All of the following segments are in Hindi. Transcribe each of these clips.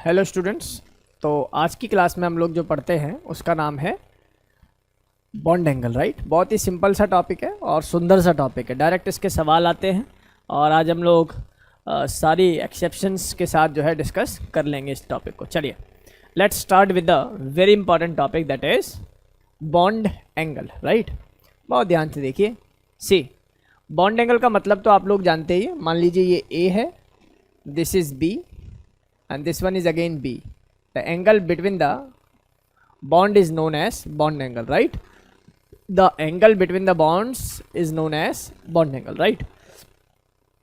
Hello students. तो आज की क्लास में हम लोग जो पढ़ते हैं उसका नाम है बॉन्ड एंगल, राइट। बहुत ही सिंपल सा टॉपिक है और सुंदर सा टॉपिक है। डायरेक्ट इसके सवाल आते हैं और आज हम लोग सारी एक्सेप्शंस के साथ जो है डिस्कस कर लेंगे इस टॉपिक को। चलिए let's start with the very important topic that is bond angle, right. बहुत ध्यान से देखिए। सी, बॉन्ड एंगल का मतलब तो आप लोग जानते ही हैं। मान लीजिए ये ए है, this is B and this one is again B. The angle between the bond is known as bond angle, right? The angle between the bonds is known as bond angle, right?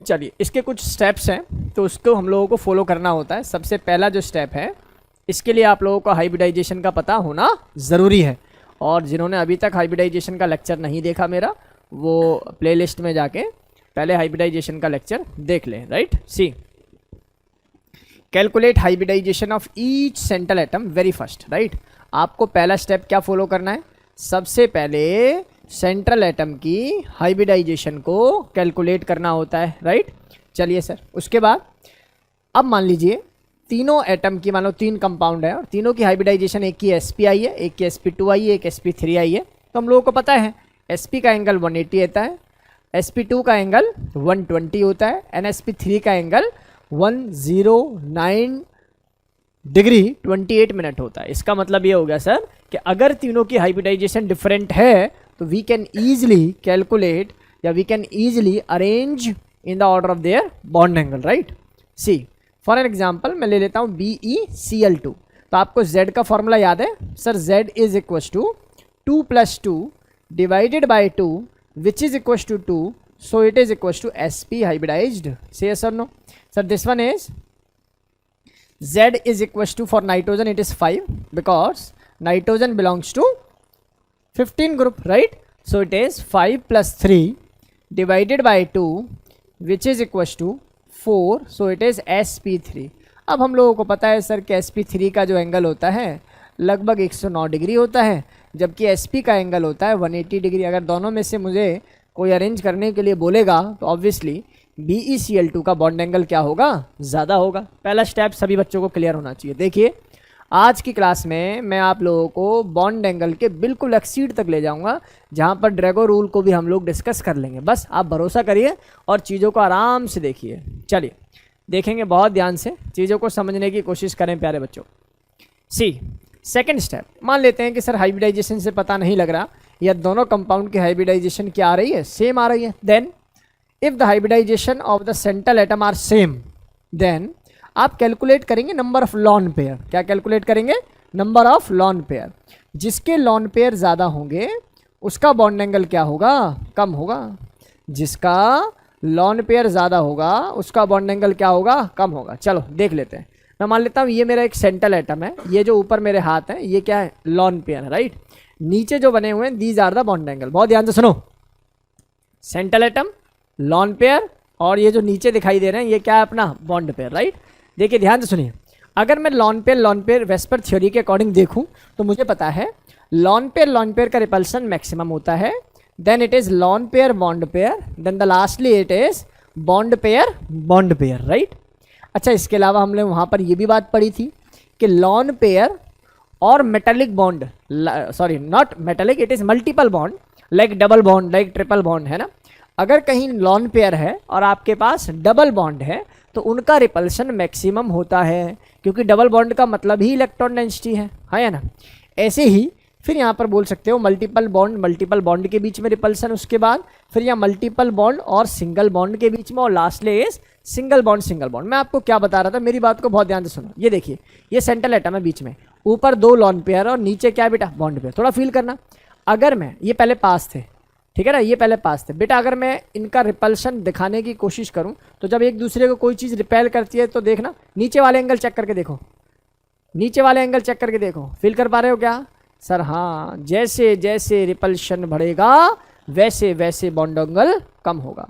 चलिए इसके कुछ स्टेप्स हैं तो उसको हम लोगों को फॉलो करना होता है। सबसे पहला जो स्टेप है, इसके लिए आप लोगों को हाइब्रिडाइजेशन का पता होना ज़रूरी है। और जिन्होंने अभी तक हाइब्रिडाइजेशन का लेक्चर नहीं देखा मेरा, वो प्लेलिस्ट में जाके पहले हाइब्रिडाइजेशन का लेक्चर देख लें, right. See, calculate hybridization of each central atom very first, right. आपको पहला स्टेप क्या फॉलो करना है? सबसे पहले सेंट्रल एटम की हाइब्रिडाइजेशन को कैलकुलेट करना होता है, राइट। चलिए सर, उसके बाद अब मान लीजिए तीनों एटम की, मान लो तीन कंपाउंड है और तीनों की हाइब्रिडाइजेशन, एक की sp आई है, एक की sp2 आई है, एक sp3 आई है। तो हम लोगों को पता है sp का एंगल 180 आता है, sp2 का एंगल 120 होता है एंड sp3 का एंगल 109 डिग्री 28 मिनट होता है। इसका मतलब ये हो गया सर कि अगर तीनों की हाइब्रिडाइजेशन डिफरेंट है तो वी कैन ईजिली कैलकुलेट या we can easily arrange in the order of their bond angle, right. See, for an example मैं ले लेता हूँ BeCl2। तो आपको Z का फॉर्मूला याद है sir? Z is equal to 2 + 2 divided by 2 which is equal to 2, so it is equals to sp hybridized. Say yes or no? Sir, this one is Z is equals to, for nitrogen it is 5 because nitrogen belongs to 15 group, right? So it is 5 + 3 divided by 2 which is equals to 4, so it is sp3. अब हम लोगों को पता है सर कि sp3 का जो एंगल होता है लगभग 109 डिग्री होता है, जबकि sp का एंगल होता है 180 डिग्री। अगर दोनों में से मुझे कोई अरेंज करने के लिए बोलेगा तो ऑब्वियसली BeCl2 का बॉन्ड एंगल क्या होगा? ज़्यादा होगा। पहला स्टेप सभी बच्चों को क्लियर होना चाहिए। देखिए आज की क्लास में मैं आप लोगों को बॉन्ड एंगल के बिल्कुल एक्सीड तक ले जाऊंगा, जहां पर ड्रैगो रूल को भी हम लोग डिस्कस कर लेंगे। बस आप भरोसा करिए और चीज़ों को आराम से देखिए। चलिए देखेंगे, बहुत ध्यान से चीज़ों को समझने की कोशिश करें प्यारे बच्चों। सी, सेकेंड स्टेप, मान लेते हैं कि सर हाइब्रिडाइजेशन से पता नहीं लग रहा या दोनों कंपाउंड की हाइब्रिडाइजेशन क्या आ रही है? सेम आ रही है। Then if the hybridization of the central atom are same, then आप कैलकुलेट करेंगे नंबर ऑफ लॉन पेयर। क्या कैलकुलेट करेंगे? Number of lone pair. जिसके लॉन पेयर ज़्यादा होंगे उसका बॉन्ड एंगल क्या होगा? कम होगा। जिसका लॉन पेयर ज़्यादा होगा उसका बॉन्ड एंगल क्या होगा? कम होगा। चलो देख लेते हैं। मैं मान लेता हूँ ये मेरा एक सेंट्रल एटम है, ये जो ऊपर मेरे हाथ है ये क्या है? लॉन पेयर है, राइट। नीचे जो बने हुए हैं these are the bond angle. बहुत ध्यान से सुनो, सेंट्रल एटम, लॉन पेयर और ये जो नीचे दिखाई दे रहे हैं ये क्या है? अपना बॉन्ड पेयर, राइट। देखिए ध्यान से सुनिए, अगर मैं लॉन पेयर वेस्पर थ्योरी के अकॉर्डिंग देखूं तो मुझे पता है लॉन पेयर का रिपल्सन मैक्सिमम होता है, then it is lone pair bond pair, then the lastly it is bond pair, right. अच्छा, इसके अलावा हमने वहाँ पर ये भी बात पढ़ी थी कि लॉन पेयर और metallic bond, sorry not metallic, it is multiple bond, like double bond, like triple bond, है ना। अगर कहीं लॉन पेयर है और आपके पास डबल बॉन्ड है तो उनका रिपल्सन मैक्सिमम होता है, क्योंकि डबल बॉन्ड का मतलब ही इलेक्ट्रॉन डेंसिटी है ना। ऐसे ही फिर यहाँ पर बोल सकते हो मल्टीपल बॉन्ड के बीच में रिपल्सन, उसके बाद फिर यहाँ मल्टीपल बॉन्ड और सिंगल बॉन्ड के बीच में, और लास्टली इज सिंगल बॉन्ड। मैं आपको क्या बता रहा था, मेरी बात को बहुत ध्यान से सुनो। ये देखिए, ये सेंट्रल एटम है, बीच में ऊपर 2 लॉन पेयर और नीचे क्या बेटा? Bond pair. थोड़ा फील करना, अगर मैं ये पहले पास थे, ठीक है ना, ये पहले पास थे बेटा, अगर मैं इनका रिपल्सन दिखाने की कोशिश करूं तो जब एक दूसरे को कोई चीज़ रिपेल करती है तो देखना नीचे वाले एंगल चेक करके देखो, नीचे वाले एंगल चेक करके देखो। फील कर पा रहे हो क्या सर? हाँ, जैसे जैसे रिपल्शन बढ़ेगा वैसे वैसे बॉन्ड एंगल कम होगा।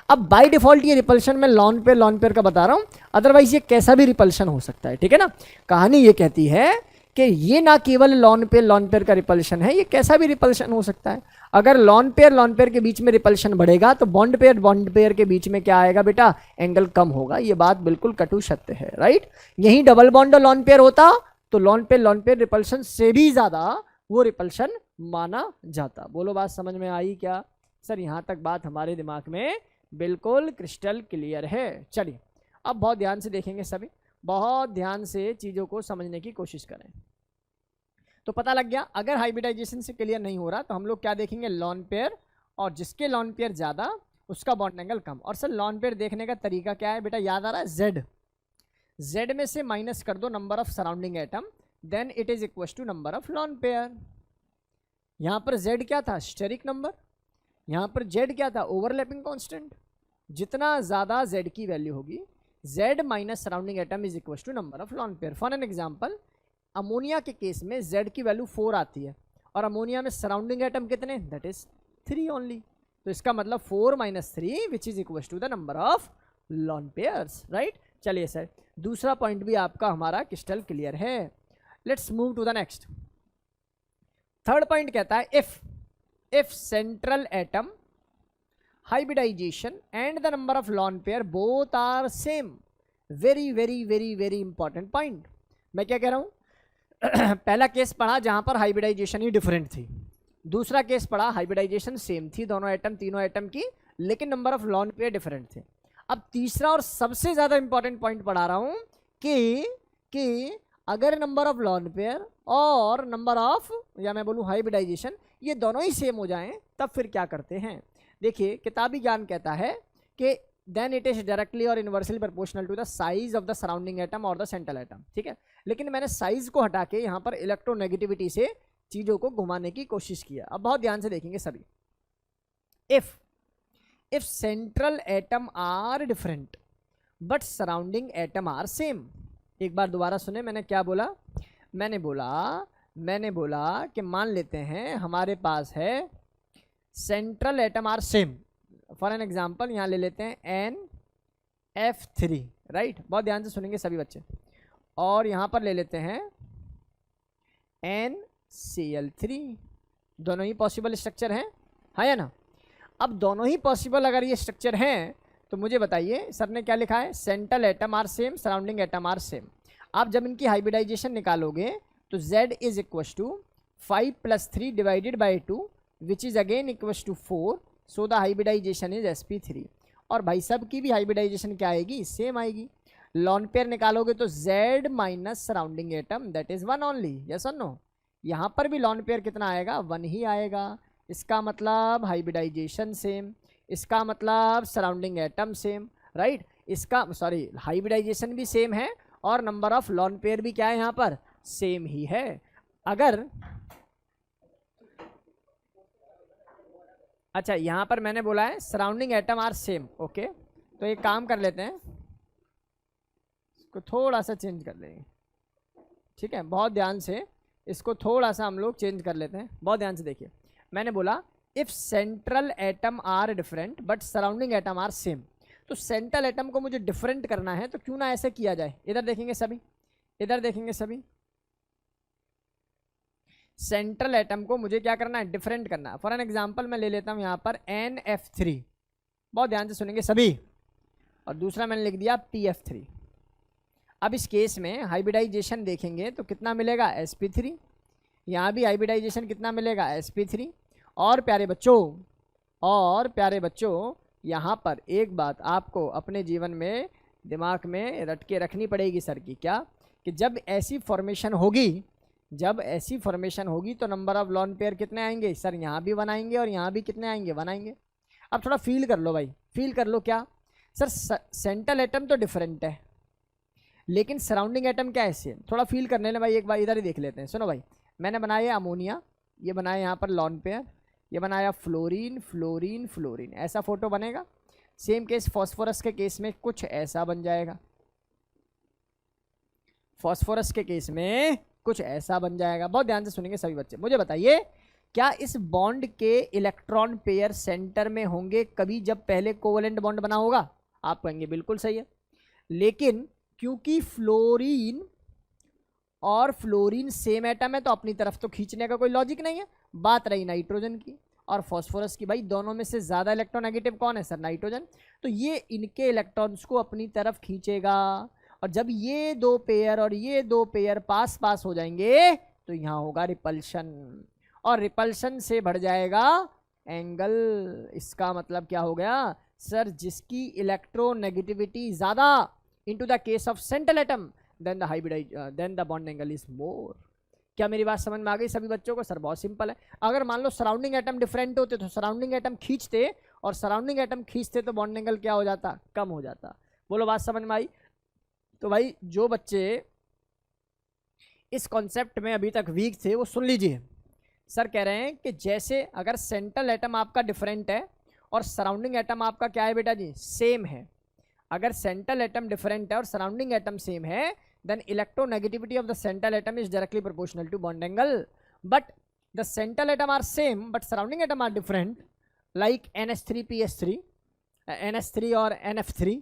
अब बाय डिफॉल्ट ये रिपल्शन मैं लॉन पेयर का बता रहा हूँ, अदरवाइज ये कैसा भी रिपल्शन हो सकता है, ठीक है ना। कहानी ये कहती है कि ये ना केवल लॉन पेयर का रिपल्शन है, ये कैसा भी रिपल्शन हो सकता है। अगर लॉन पेयर के बीच में रिपल्शन बढ़ेगा तो बॉन्ड पेयर के बीच में क्या आएगा बेटा, एंगल कम होगा। ये बात बिल्कुल कटु सत्य है, राइट। यही डबल बॉन्ड और लॉन पेयर होता तो लॉन पेयर रिपल्शन से भी ज्यादा वो रिपल्शन माना जाता। बोलो बात समझ में आई क्या सर? यहां तक बात हमारे दिमाग में बिल्कुल क्रिस्टल क्लियर है। चलिए अब बहुत ध्यान से देखेंगे, सभी बहुत ध्यान से चीजों को समझने की कोशिश करें। तो पता लग गया, अगर हाइब्रिडाइजेशन से क्लियर नहीं हो रहा तो हम लोग क्या देखेंगे, लॉन पेयर, और जिसके लॉन पेयर ज्यादा उसका बॉन्ड एंगल कम। और सर लॉन पेयर देखने का तरीका क्या है बेटा, याद आ रहा है, जेड में से माइनस कर दो number of surrounding atom, then it is equal to number of lone pair. यहां पर जेड क्या था, स्टेरिक नंबर, यहां पर जेड क्या था, ओवरलैपिंग कांस्टेंट। जितना ज्यादा जेड की वैल्यू होगी, Z minus surrounding atom is equal to number of lone pair. For an example, ammonia के केस में जेड की वैल्यू 4 आती है और अमोनिया में सराउंडिंग एटम कितने, दैट इज 3 ओनली। तो इसका मतलब 4 - 3 which is equal to the number of lone pairs, right. चलिए सर, दूसरा पॉइंट भी आपका हमारा क्रिस्टल क्लियर है। Let's move to the next. Third point कहता है, if central atom hybridization and the number of lone pair both are same. Very very very very important point. मैं क्या कह रहा हूं, पहला केस पढ़ा जहां पर हाइब्रिडाइजेशन ही डिफरेंट थी, दूसरा केस पढ़ा हाइब्रिडाइजेशन सेम थी, दोनों एटम तीनों एटम की, लेकिन number of lone pair different थे। अब तीसरा और सबसे ज्यादा इंपॉर्टेंट पॉइंट पढ़ा रहा हूं कि अगर नंबर ऑफ लॉन पेयर और नंबर ऑफ, या मैं बोलूं हाइब्रिडाइजेशन, ये दोनों ही सेम हो जाएं, तब फिर क्या करते हैं। देखिए किताबी ज्ञान कहता है कि देन इट इज डायरेक्टली और inversely proportional to the size of the surrounding atom और द सेंट्रल एटम, ठीक है। लेकिन मैंने साइज को हटा के यहाँ पर इलेक्ट्रोनेगेटिविटी से चीजों को घुमाने की कोशिश किया। अब बहुत ध्यान से देखेंगे सभी। If central atom are different but surrounding atom are same. एक बार दोबारा सुने, मैंने क्या बोला, मैंने बोला कि मान लेते हैं हमारे पास है central atom are same. For an example यहाँ ले लेते हैं NF3, राइट। बहुत ध्यान से सुनेंगे सभी बच्चे। और यहाँ पर ले लेते हैं NCl3। दोनों ही पॉसिबल स्ट्रक्चर हैं, है ना। अब दोनों ही पॉसिबल अगर ये स्ट्रक्चर हैं तो मुझे बताइए, सर ने क्या लिखा है, central atom are same, surrounding atom are same. आप जब इनकी हाइब्रिडाइजेशन निकालोगे तो Z is equal to 5 + 3 divided by 2 which is again equal to 4, so the hybridization is sp3। और भाई सब की भी हाइब्रिडाइजेशन क्या आएगी, सेम आएगी। लॉन पेयर निकालोगे तो Z minus surrounding atom that is 1 only, yes और नो। यहाँ पर भी लॉन पेयर कितना आएगा, 1 ही आएगा। इसका मतलब हाइब्रिडाइजेशन सेम, इसका मतलब सराउंडिंग एटम सेम, राइट। इसका सॉरी हाइब्रिडाइजेशन भी सेम है और नंबर ऑफ लॉन पेयर भी क्या है यहाँ पर, सेम ही है। अगर अच्छा यहाँ पर मैंने बोला है surrounding atom are same, okay. तो एक काम कर लेते हैं, इसको थोड़ा सा चेंज कर लेंगे, ठीक है। बहुत ध्यान से इसको थोड़ा सा हम लोग चेंज कर लेते हैं, बहुत ध्यान से देखिए। मैंने बोला if central atom are different but surrounding atom are same. तो सेंट्रल एटम को मुझे डिफरेंट करना है, तो क्यों ना ऐसे किया जाए। इधर देखेंगे सभी, इधर देखेंगे सभी। सेंट्रल एटम को मुझे क्या करना है, डिफरेंट करना है। फॉर एन एग्जांपल मैं ले लेता हूं यहाँ पर NF3, बहुत ध्यान से सुनेंगे सभी। और दूसरा मैंने लिख दिया PF3। अब इस केस में हाइब्रिडाइजेशन देखेंगे तो कितना मिलेगा, sp3। यहाँ भी हाइब्रिडाइजेशन कितना मिलेगा, sp3। और प्यारे बच्चों यहाँ पर एक बात आपको अपने जीवन में दिमाग में रट के रखनी पड़ेगी सर की, क्या कि जब ऐसी फॉर्मेशन होगी तो नंबर ऑफ लॉन पेयर कितने आएंगे सर, यहाँ भी 1 आएंगे और यहाँ भी कितने आएंगे, 1 आएंगे। अब थोड़ा फील कर लो भाई, फील कर लो क्या सर, सेंट्रल एटम तो डिफरेंट है लेकिन सराउंडिंग एटम क्या है सेम। थोड़ा फील करने ले भाई, एक बार इधर ही देख लेते हैं। सुनो भाई, मैंने बनाया अमोनिया, ये बनाया यहाँ पर लॉन पेयर, ये बनाया फ्लोरीन फ्लोरीन फ्लोरीन, ऐसा फोटो बनेगा। सेम केस फॉस्फोरस के केस में कुछ ऐसा बन जाएगा, फॉस्फोरस के केस में कुछ ऐसा बन जाएगा। बहुत ध्यान से सुनेंगे सभी बच्चे। मुझे बताइए क्या इस बॉन्ड के इलेक्ट्रॉन पेयर सेंटर में होंगे कभी जब पहले कोवेलेंट बॉन्ड बना होगा? आप कहेंगे बिल्कुल सही है। लेकिन क्योंकि फ्लोरीन और फ्लोरीन सेम एटम है तो अपनी तरफ तो खींचने का कोई लॉजिक नहीं है। बात रही नाइट्रोजन की और फॉस्फोरस की, भाई दोनों में से ज़्यादा इलेक्ट्रोनेगेटिव कौन है सर? नाइट्रोजन। तो ये इनके इलेक्ट्रॉन्स को अपनी तरफ खींचेगा, और जब ये दो पेयर और ये दो पेयर पास पास हो जाएंगे तो यहाँ होगा रिपल्शन, और रिपल्शन से बढ़ जाएगा एंगल। इसका मतलब क्या हो गया सर? जिसकी इलेक्ट्रोनेगेटिविटी ज़्यादा into the case of central atom then the bond angle is more. क्या मेरी बात समझ में आ गई सभी बच्चों को? सर बहुत सिंपल है। अगर मान लो सराउंडिंग एटम डिफरेंट होते तो सराउंडिंग एटम खींचते, और सराउंडिंग एटम खींचते तो बॉन्ड एंगल क्या हो जाता? कम हो जाता। बोलो बात समझ में आई? तो भाई जो बच्चे इस कॉन्सेप्ट में अभी तक वीक थे वो सुन लीजिए। सर कह रहे हैं कि जैसे अगर सेंट्रल एटम आपका डिफरेंट है और सराउंडिंग एटम आपका क्या है बेटा जी? सेम है। अगर सेंट्रल एटम डिफरेंट है और सराउंडिंग एटम सेम है, then electronegativity of the central atom is directly proportional to bond angle. But the central atom are same but surrounding atom are different, like NH3PS3, NH3 और NF3।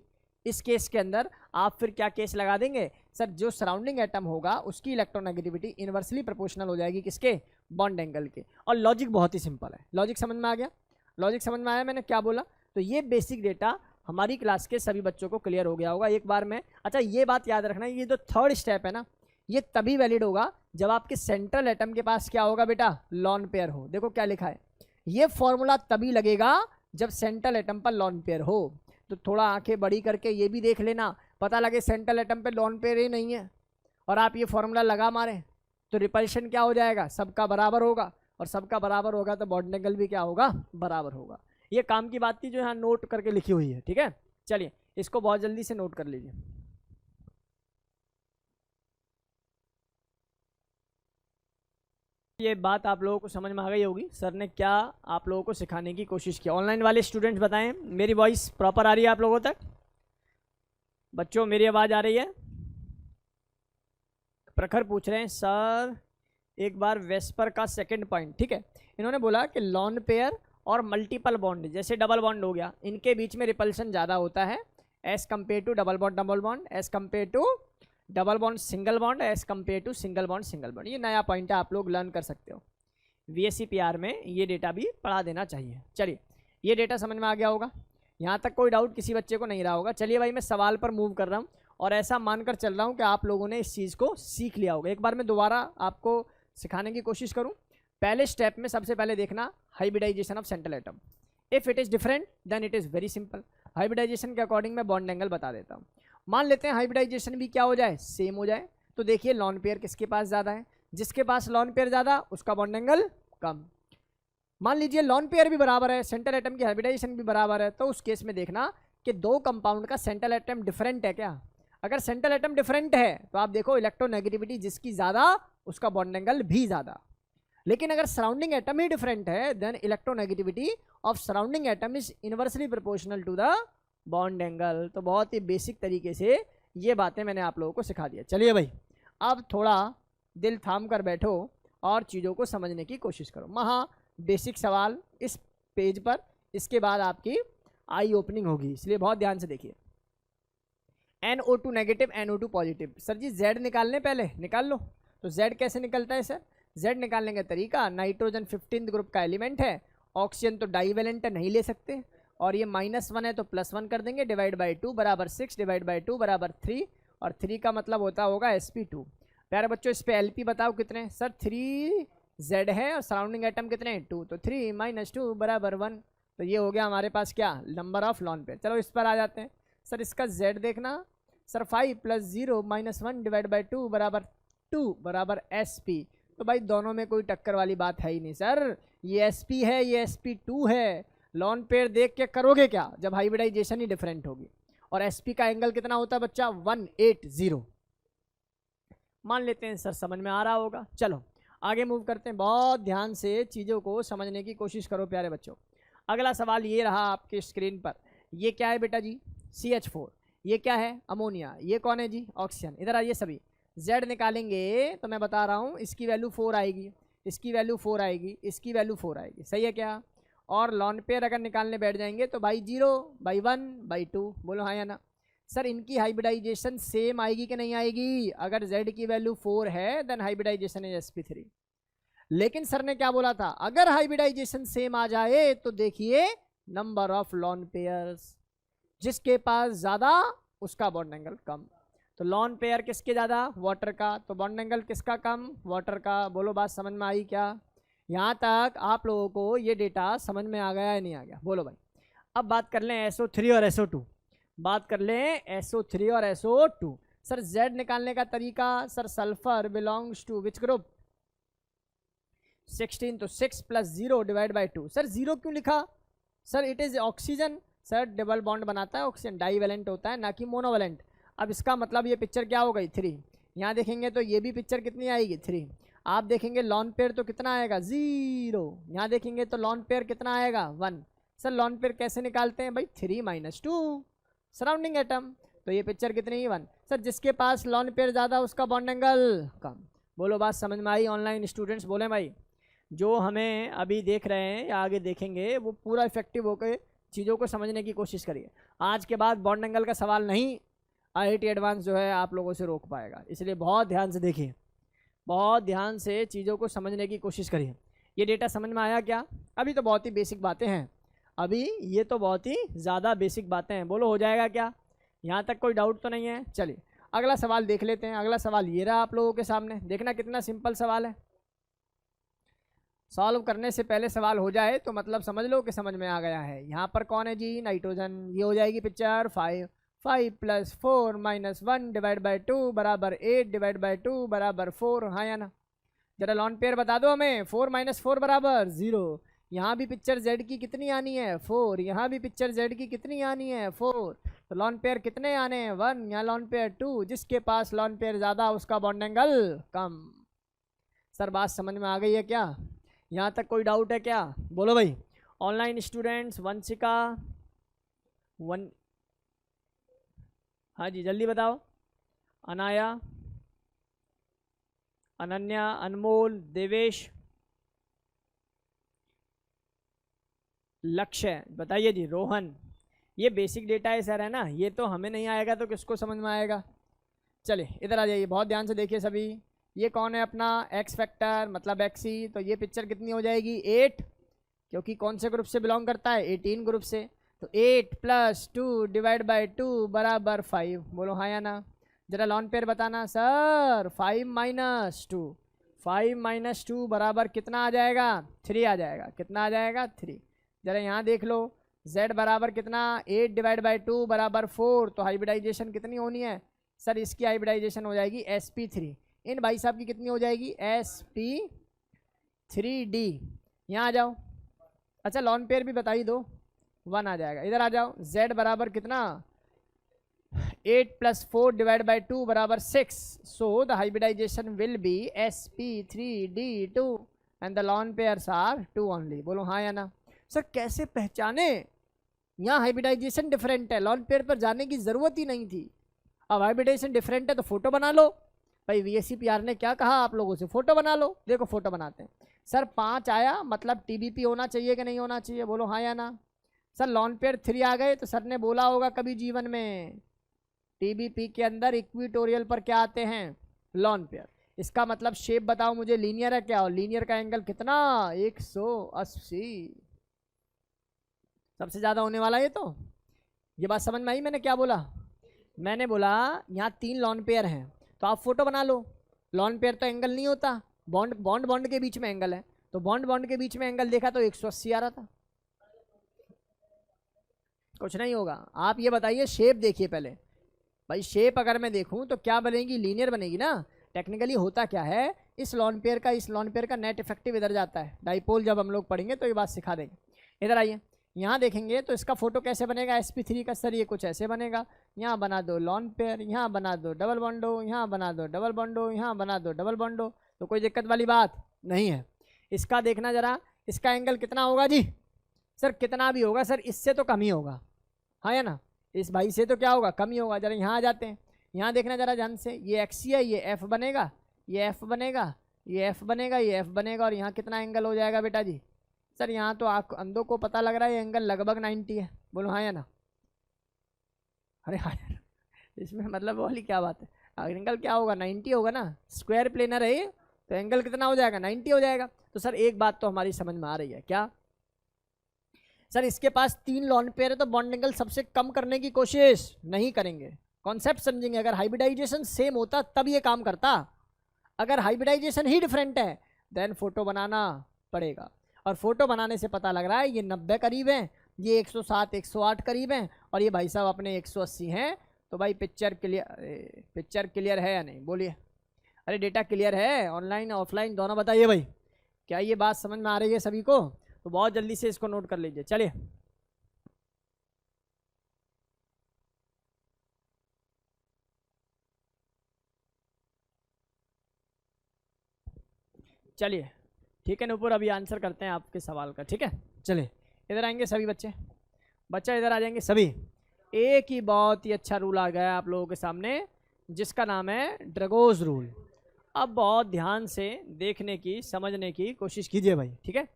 इस केस के अंदर आप फिर क्या केस लगा देंगे सर? जो सराउंडिंग एटम होगा उसकी इलेक्ट्रोनेगेटिविटी इनवर्सली प्रोपोर्शनल हो जाएगी किसके? बॉन्ड एंगल के। और लॉजिक बहुत ही सिंपल है। लॉजिक समझ में आ गया? लॉजिक समझ में आया मैंने क्या बोला? तो ये बेसिक डेटा हमारी क्लास के सभी बच्चों को क्लियर हो गया होगा एक बार में। अच्छा ये बात याद रखना, ये जो थर्ड स्टेप है ना, ये तभी वैलिड होगा जब आपके सेंट्रल एटम के पास क्या होगा बेटा? लॉन पेयर हो। देखो क्या लिखा है, ये फॉर्मूला तभी लगेगा जब सेंट्रल एटम पर लॉन पेयर हो। तो थोड़ा आंखें बड़ी करके ये भी देख लेना, पता लगे सेंट्रल एटम पे लॉन पेयर ही नहीं है और आप ये फॉर्मूला लगा मारें तो रिपल्शन क्या हो जाएगा? सबका बराबर होगा, और सबका बराबर होगा तो बॉन्ड एंगल भी क्या होगा? बराबर होगा। ये काम की बात थी जो यहाँ नोट करके लिखी हुई है, ठीक है? चलिए इसको बहुत जल्दी से नोट कर लीजिए। ये बात आप लोगों को समझ में आ गई होगी, सर ने क्या आप लोगों को सिखाने की कोशिश की। ऑनलाइन वाले स्टूडेंट्स बताएं, मेरी वॉइस प्रॉपर आ रही है आप लोगों तक? बच्चों मेरी आवाज़ आ रही है? प्रखर पूछ रहे हैं सर एक बार वेस्पर का सेकंड पॉइंट, ठीक है? इन्होंने बोला कि लॉन पेयर और मल्टीपल बॉन्ड, जैसे डबल बॉन्ड हो गया, इनके बीच में रिपल्शन ज़्यादा होता है as compare to double bond, as compare to double bond single bond, as compare to single bond. ये नया पॉइंट है, आप लोग लर्न कर सकते हो। VSCPR में ये डेटा भी पढ़ा देना चाहिए। चलिए ये डेटा समझ में आ गया होगा, यहाँ तक कोई डाउट किसी बच्चे को नहीं रहा होगा। चलिए भाई मैं सवाल पर मूव कर रहा हूँ और ऐसा मानकर चल रहा हूँ कि आप लोगों ने इस चीज़ को सीख लिया होगा। एक बार मैं दोबारा आपको सिखाने की कोशिश करूँ। पहले स्टेप में सबसे पहले देखना hybridization of central atom. If it is different then it is very simple. Hybridization के अकॉर्डिंग मैं बॉन्ड एंगल बता देता हूँ। मान लेते हैं हाइब्रिडाइजेशन भी क्या हो जाए? सेम हो जाए। तो देखिए लॉन पेयर किसके पास ज़्यादा है? जिसके पास लॉन पेयर ज़्यादा उसका बॉन्ड एंगल कम। मान लीजिए लॉन पेयर भी बराबर है, सेंट्रल एटम की हाइब्रिडाइजेशन भी बराबर है, तो उस केस में देखना कि दो कंपाउंड का सेंट्रल एटम डिफरेंट है क्या। अगर सेंट्रल एटम डिफरेंट है तो आप देखो इलेक्ट्रोनेगेटिविटी जिसकी ज़्यादा उसका बॉन्ड एंगल भी ज़्यादा। लेकिन अगर सराउंडिंग एटम ही डिफरेंट है then electronegativity of surrounding atom is inversely proportional to the bond angle. तो बहुत ही बेसिक तरीके से ये बातें मैंने आप लोगों को सिखा दिया। चलिए भाई अब थोड़ा दिल थाम कर बैठो और चीज़ों को समझने की कोशिश करो। महा बेसिक सवाल इस पेज पर, इसके बाद आपकी आई ओपनिंग होगी, इसलिए बहुत ध्यान से देखिए। NO2 negative NO2 positive. Sir ji Z निकालने, पहले निकाल लो। तो Z कैसे निकलता है सर? Z निकालने का तरीका, नाइट्रोजन 15th ग्रुप का एलिमेंट है, ऑक्सीजन तो डाइवेलेंट है नहीं ले सकते, और ये -1 है तो +1 कर देंगे, डिवाइड बाई 2 बराबर 6, डिवाइड बाई 2 बराबर 3, और 3 का मतलब होता होगा sp2। प्यारे बच्चों इस पे LP बताओ कितने? सर 3Z है और सराउंडिंग एटम कितने? 2, तो 3 - 2 बराबर 1। तो ये हो गया हमारे पास क्या? Number of lone pair. चलो इस पर आ जाते हैं। सर इसका Z देखना, सर 5 + 0 - 1 डिवाइड बाई 2 बराबर 2 बराबर sp। तो भाई दोनों में कोई टक्कर वाली बात है ही नहीं सर, ये sp है ये sp2 है। लॉन पेयर देख के करोगे क्या जब हाइब्रिडाइजेशन ही डिफरेंट होगी। और sp का एंगल कितना होता है बच्चा? 180। मान लेते हैं सर समझ में आ रहा होगा। चलो आगे मूव करते हैं, बहुत ध्यान से चीज़ों को समझने की कोशिश करो प्यारे बच्चों। अगला सवाल ये रहा आपके स्क्रीन पर। ये क्या है बेटा जी? CH4। ये क्या है? अमोनिया। ये कौन है जी? ऑक्सीजन। इधर आइए सभी। Z निकालेंगे तो मैं बता रहा हूँ इसकी वैल्यू 4 आएगी, इसकी वैल्यू 4 आएगी, इसकी वैल्यू 4 आएगी, सही है क्या? और लॉन पेयर अगर निकालने बैठ जाएंगे तो बाई 0 बाई 1 बाई 2। बोलो हाँ या ना? सर इनकी हाइब्रिडाइजेशन सेम आएगी कि नहीं आएगी? अगर z की वैल्यू 4 है देन हाइब्रिडाइजेशन इज sp3। लेकिन सर ने क्या बोला था, अगर हाइब्रिडाइजेशन सेम आ जाए तो देखिए नंबर ऑफ लॉन पेयर्स, जिसके पास ज्यादा उसका बॉन्ड एंगल कम। तो लॉन पेयर किसके ज्यादा? वाटर का। तो बॉन्ड एंगल किसका कम? वाटर का। बोलो बात समझ में आई क्या? यहाँ तक आप लोगों को ये डेटा समझ में आ गया या नहीं आ गया? बोलो भाई। अब बात कर लें SO3 और SO2। बात कर लें SO3 और SO2। सर Z निकालने का तरीका, sir sulphur belongs to which group? 16। तो 6 + 0 डिवाइड बाई 2। सर 0 क्यों लिखा? Sir it is oxygen. Sir double bond बनाता है ऑक्सीजन, डाईवैलेंट होता है ना कि मोनोवैलेंट। अब इसका मतलब ये पिक्चर क्या हो गई? 3। यहाँ देखेंगे तो ये भी पिक्चर कितनी आएगी? 3। आप देखेंगे लॉन पेयर तो कितना आएगा? 0। यहाँ देखेंगे तो लॉन पेयर कितना आएगा? 1। सर लॉन पेयर कैसे निकालते हैं भाई? 3 - 2 सराउंडिंग एटम। तो ये पिक्चर कितनी? 1। सर जिसके पास लॉन पेयर ज़्यादा उसका बॉन्ड एंगल कम। बोलो बात समझ में आई? ऑनलाइन स्टूडेंट्स बोले भाई। जो हमें अभी देख रहे हैं या आगे देखेंगे वो पूरा इफेक्टिव होकर चीज़ों को समझने की कोशिश करिए। आज के बाद बॉन्ड एंगल का सवाल नहीं IIT एडवांस जो है आप लोगों से रोक पाएगा, इसलिए बहुत ध्यान से देखिए, बहुत ध्यान से चीज़ों को समझने की कोशिश करिए। ये डेटा समझ में आया क्या? अभी तो बहुत ही बेसिक बातें हैं, अभी ये तो बहुत ही ज़्यादा बेसिक बातें हैं। बोलो हो जाएगा क्या? यहाँ तक कोई डाउट तो नहीं है? चलिए अगला सवाल देख लेते हैं। अगला सवाल ये रहा आप लोगों के सामने, देखना कितना सिंपल सवाल है। सॉल्व करने से पहले सवाल हो जाए तो मतलब समझ लो कि समझ में आ गया है। यहाँ पर कौन है जी? नाइट्रोजन। ये हो जाएगी पिक्चर 5 + 4 - 1 डिवाइड बाई 2 बराबर 8 डिवाइड बाई 2 बराबर 4। हाँ या ना? जरा लॉन पेयर बता दो हमें। 4 - 4 बराबर 0। यहाँ भी पिक्चर Z की कितनी आनी है? 4। यहाँ भी पिक्चर Z की कितनी आनी है? 4। तो लॉन पेयर कितने आने हैं? 1। यहाँ लॉन पेयर 2। जिसके पास लॉन पेयर ज़्यादा उसका बॉन्ड एंगल कम। सर बात समझ में आ गई है क्या? यहाँ तक कोई डाउट है क्या? बोलो भाई। ऑनलाइन स्टूडेंट्स, वंशिका, हाँ जी जल्दी बताओ। अनाया, अनन्या, अनमोल, देवेश, लक्ष्य, बताइए जी। रोहन, ये बेसिक डेटा है सर, है ना? ये तो हमें नहीं आएगा तो किसको समझ में आएगा? चलिए इधर आ जाइए, बहुत ध्यान से देखिए सभी। ये कौन है अपना? एक्स फैक्टर मतलब XC। तो ये पिक्चर कितनी हो जाएगी? 8, क्योंकि कौन से ग्रुप से बिलोंग करता है? 18 ग्रुप से। तो 8 + 2 डिवाइड बाई 2 बराबर 5। बोलो हाँ या ना? जरा लॉन पेयर बताना। सर 5 - 2, 5 - 2 बराबर कितना आ जाएगा? 3 आ जाएगा। कितना आ जाएगा? 3। जरा यहाँ देख लो, Z बराबर कितना? 8 डिवाइड बाई 2 बराबर 4। तो हाइब्रिडाइजेशन कितनी होनी है? सर इसकी हाइब्रिडाइजेशन हो जाएगी sp3। इन भाई साहब की कितनी हो जाएगी? sp3d। यहाँ आ जाओ। अच्छा लॉन पेयर भी बताई दो, 1 आ जाएगा। इधर आ जाओ, Z बराबर कितना? 8 + 4 डिवाइड बाई 2 बराबर 6। So the hybridization will be sp3d2 and the lone pairs are 2 only. बोलो हाँ या ना? सर कैसे पहचाने? यहाँ हाइब्रिडाइजेशन डिफरेंट है, लॉन पेयर पर जाने की जरूरत ही नहीं थी। अब हाइब्रिडाइजेशन डिफरेंट है तो फोटो बना लो भाई। VSCPR ने क्या कहा आप लोगों से? फोटो बना लो। देखो फोटो बनाते हैं। सर 5 आया मतलब TBP होना चाहिए कि नहीं होना चाहिए? बोलो हाँ या ना? सर लॉन पेयर 3 आ गए तो सर ने बोला होगा कभी जीवन में TBP के अंदर इक्विटोरियल पर क्या आते हैं? Lone pair. इसका मतलब शेप बताओ मुझे, लीनियर है क्या? और लीनियर का एंगल कितना? 180, सबसे ज़्यादा होने वाला ये। तो ये बात समझ में आई मैंने क्या बोला? मैंने बोला यहाँ 3 लॉन पेयर हैं तो आप फोटो बना लो। लॉन पेयर तो एंगल नहीं होता, बॉन्ड के बीच में एंगल है। तो बॉन्ड के बीच में एंगल देखा तो 180 आ रहा था। कुछ नहीं होगा। आप ये बताइए शेप देखिए पहले भाई। शेप अगर मैं देखूं तो क्या बनेगी? लीनियर बनेगी ना। टेक्निकली होता क्या है, इस लॉन पेयर का नेट इफेक्टिव इधर जाता है। डाइपोल जब हम लोग पढ़ेंगे तो ये बात सिखा देंगे। इधर आइए, यहाँ देखेंगे तो इसका फोटो कैसे बनेगा sp3 का? सर ये कुछ ऐसे बनेगा। यहाँ बना दो लॉन पेयर, यहाँ बना दो डबल बॉन्डो, यहाँ बना दो डबल बॉन्डो, यहाँ बना दो डबल बॉन्डो। तो कोई दिक्कत वाली बात नहीं है। इसका देखना जरा, इसका एंगल कितना होगा जी? सर कितना भी होगा सर, इससे तो कम ही होगा। हाँ या ना? इस भाई से तो क्या होगा? कम ही होगा। जरा यहाँ आ जाते हैं, यहाँ देखना जरा ध्यान से। ये XC है, ये F बनेगा, ये F बनेगा, ये F बनेगा, ये F बनेगा। और यहाँ कितना एंगल हो जाएगा बेटा जी? सर यहाँ तो आप अंधों को पता लग रहा है ये एंगल लगभग 90 है। बोलो हाँ या ना? अरे हाँ यार, इसमें मतलब वाली क्या बात है, एंगल क्या होगा 90 होगा ना, स्क्वायर प्लेनर है तो एंगल कितना हो जाएगा 90 हो जाएगा। तो सर एक बात तो हमारी समझ में आ रही है, क्या सर इसके पास 3 लॉन पेयर है तो बॉन्ड एंगल सबसे कम करने की कोशिश नहीं करेंगे। कॉन्सेप्ट समझेंगे, अगर हाइब्रिडाइजेशन सेम होता तब ये काम करता, अगर हाइब्रिडाइजेशन ही डिफरेंट है देन फोटो बनाना पड़ेगा, और फोटो बनाने से पता लग रहा है ये 90 करीब है, ये 107 108 करीब हैं, और ये भाई साहब अपने 180 हैं। तो भाई पिक्चर क्लियर है या नहीं, बोलिए। अरे डेटा क्लियर है, ऑनलाइन ऑफलाइन दोनों, बताइए भाई क्या ये बात समझ में आ रही है सभी को? तो बहुत जल्दी से इसको नोट कर लीजिए। चलिए चलिए ठीक है नूपुर, अभी आंसर करते हैं आपके सवाल का, ठीक है। चलिए इधर आएंगे सभी बच्चे, बच्चा इधर आ जाएंगे सभी। एक ही बहुत ही अच्छा रूल आ गया आप लोगों के सामने जिसका नाम है ड्रैगोज रूल। अब बहुत ध्यान से देखने की समझने की कोशिश कीजिए भाई, ठीक है।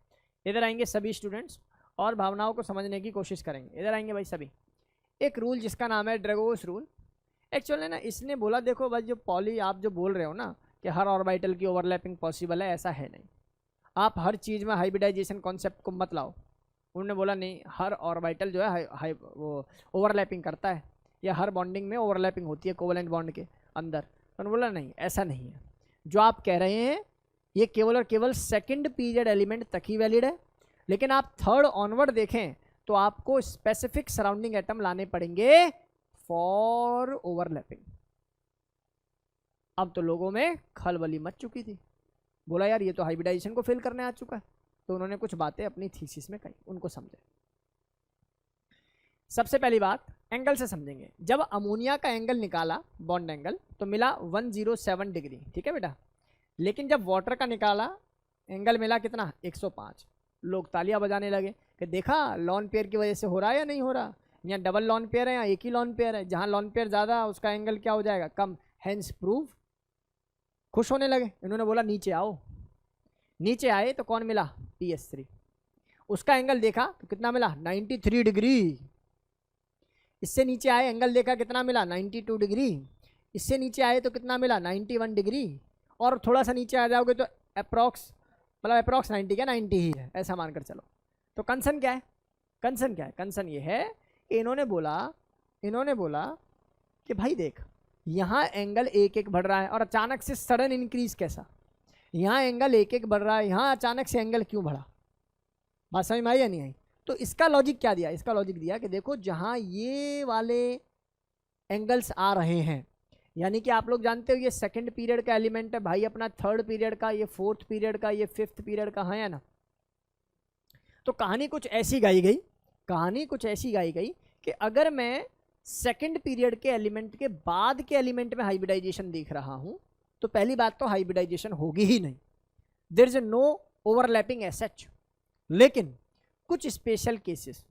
इधर आएंगे सभी स्टूडेंट्स और भावनाओं को समझने की कोशिश करेंगे। इधर आएंगे भाई सभी। एक रूल जिसका नाम है ड्रैगोज रूल। एक्चुअली ना इसने बोला देखो भाई जो पॉली आप जो बोल रहे हो ना कि हर ऑर्बिटल की ओवरलैपिंग पॉसिबल है, ऐसा है नहीं। आप हर चीज़ में हाइब्रिडाइजेशन कॉन्सेप्ट को मत लाओ। उन्होंने बोला नहीं हर ऑर्बिटल जो है वो ओवरलैपिंग करता है या हर बॉन्डिंग में ओवरलैपिंग होती है कोवेलेंट बॉन्ड के अंदर। तो उन्होंने बोला नहीं ऐसा नहीं है, जो आप कह रहे हैं ये केवल और केवल सेकंड पीरियड एलिमेंट तक ही वैलिड है, लेकिन आप थर्ड ऑनवर्ड देखें तो आपको स्पेसिफिक सराउंडिंग एटम लाने पड़ेंगे फॉर ओवरलैपिंग। अब तो लोगों में खलबली मच चुकी थी, बोला यार ये तो हाइब्रिडाइजेशन को फेल करने आ चुका है। तो उन्होंने कुछ बातें अपनी थीसिस में कही, उनको समझे। सबसे पहली बात एंगल से समझेंगे। जब अमोनिया का एंगल निकाला बॉन्ड एंगल तो मिला 107 डिग्री, ठीक है बेटा। लेकिन जब वाटर का निकाला एंगल मिला कितना 105। लोग तालियां बजाने लगे कि देखा लॉन पेयर की वजह से हो रहा है या नहीं हो रहा, यहाँ डबल लॉन पेयर है या एक ही लॉन पेयर है, जहाँ लॉन पेयर ज़्यादा उसका एंगल क्या हो जाएगा कम, हैंस प्रूव। खुश होने लगे। इन्होंने बोला नीचे आओ। नीचे आए तो कौन मिला PS3। उसका एंगल देखा तो कितना मिला 93 डिग्री। इससे नीचे आए एंगल देखा कितना मिला 92 डिग्री। इससे नीचे आए तो कितना मिला 91 डिग्री। और थोड़ा सा नीचे आ जाओगे तो अप्रॉक्स 90 क्या 90 ही है, ऐसा मानकर चलो। तो कंसर्न क्या है, कंसर्न क्या है, कंसर्न ये है कि इन्होंने बोला कि भाई देख यहाँ एंगल एक एक बढ़ रहा है और अचानक से सडन इंक्रीज कैसा, यहाँ एंगल एक एक बढ़ रहा है, यहाँ अचानक से एंगल क्यों बढ़ा। बात समझ में आई या नहीं आई? तो इसका लॉजिक क्या दिया, इसका लॉजिक दिया कि देखो जहाँ ये वाले एंगल्स आ रहे हैं, यानी कि आप लोग जानते हो ये सेकंड पीरियड का एलिमेंट है भाई अपना, थर्ड पीरियड का, ये फोर्थ पीरियड का, ये फिफ्थ पीरियड का है ना। तो कहानी कुछ ऐसी गाई गई कि अगर मैं सेकंड पीरियड के एलिमेंट के बाद के एलिमेंट में हाइब्रिडाइजेशन देख रहा हूं तो पहली बात तो हाइब्रिडाइजेशन होगी ही नहीं, there is no overlapping as such. लेकिन कुछ स्पेशल केसेस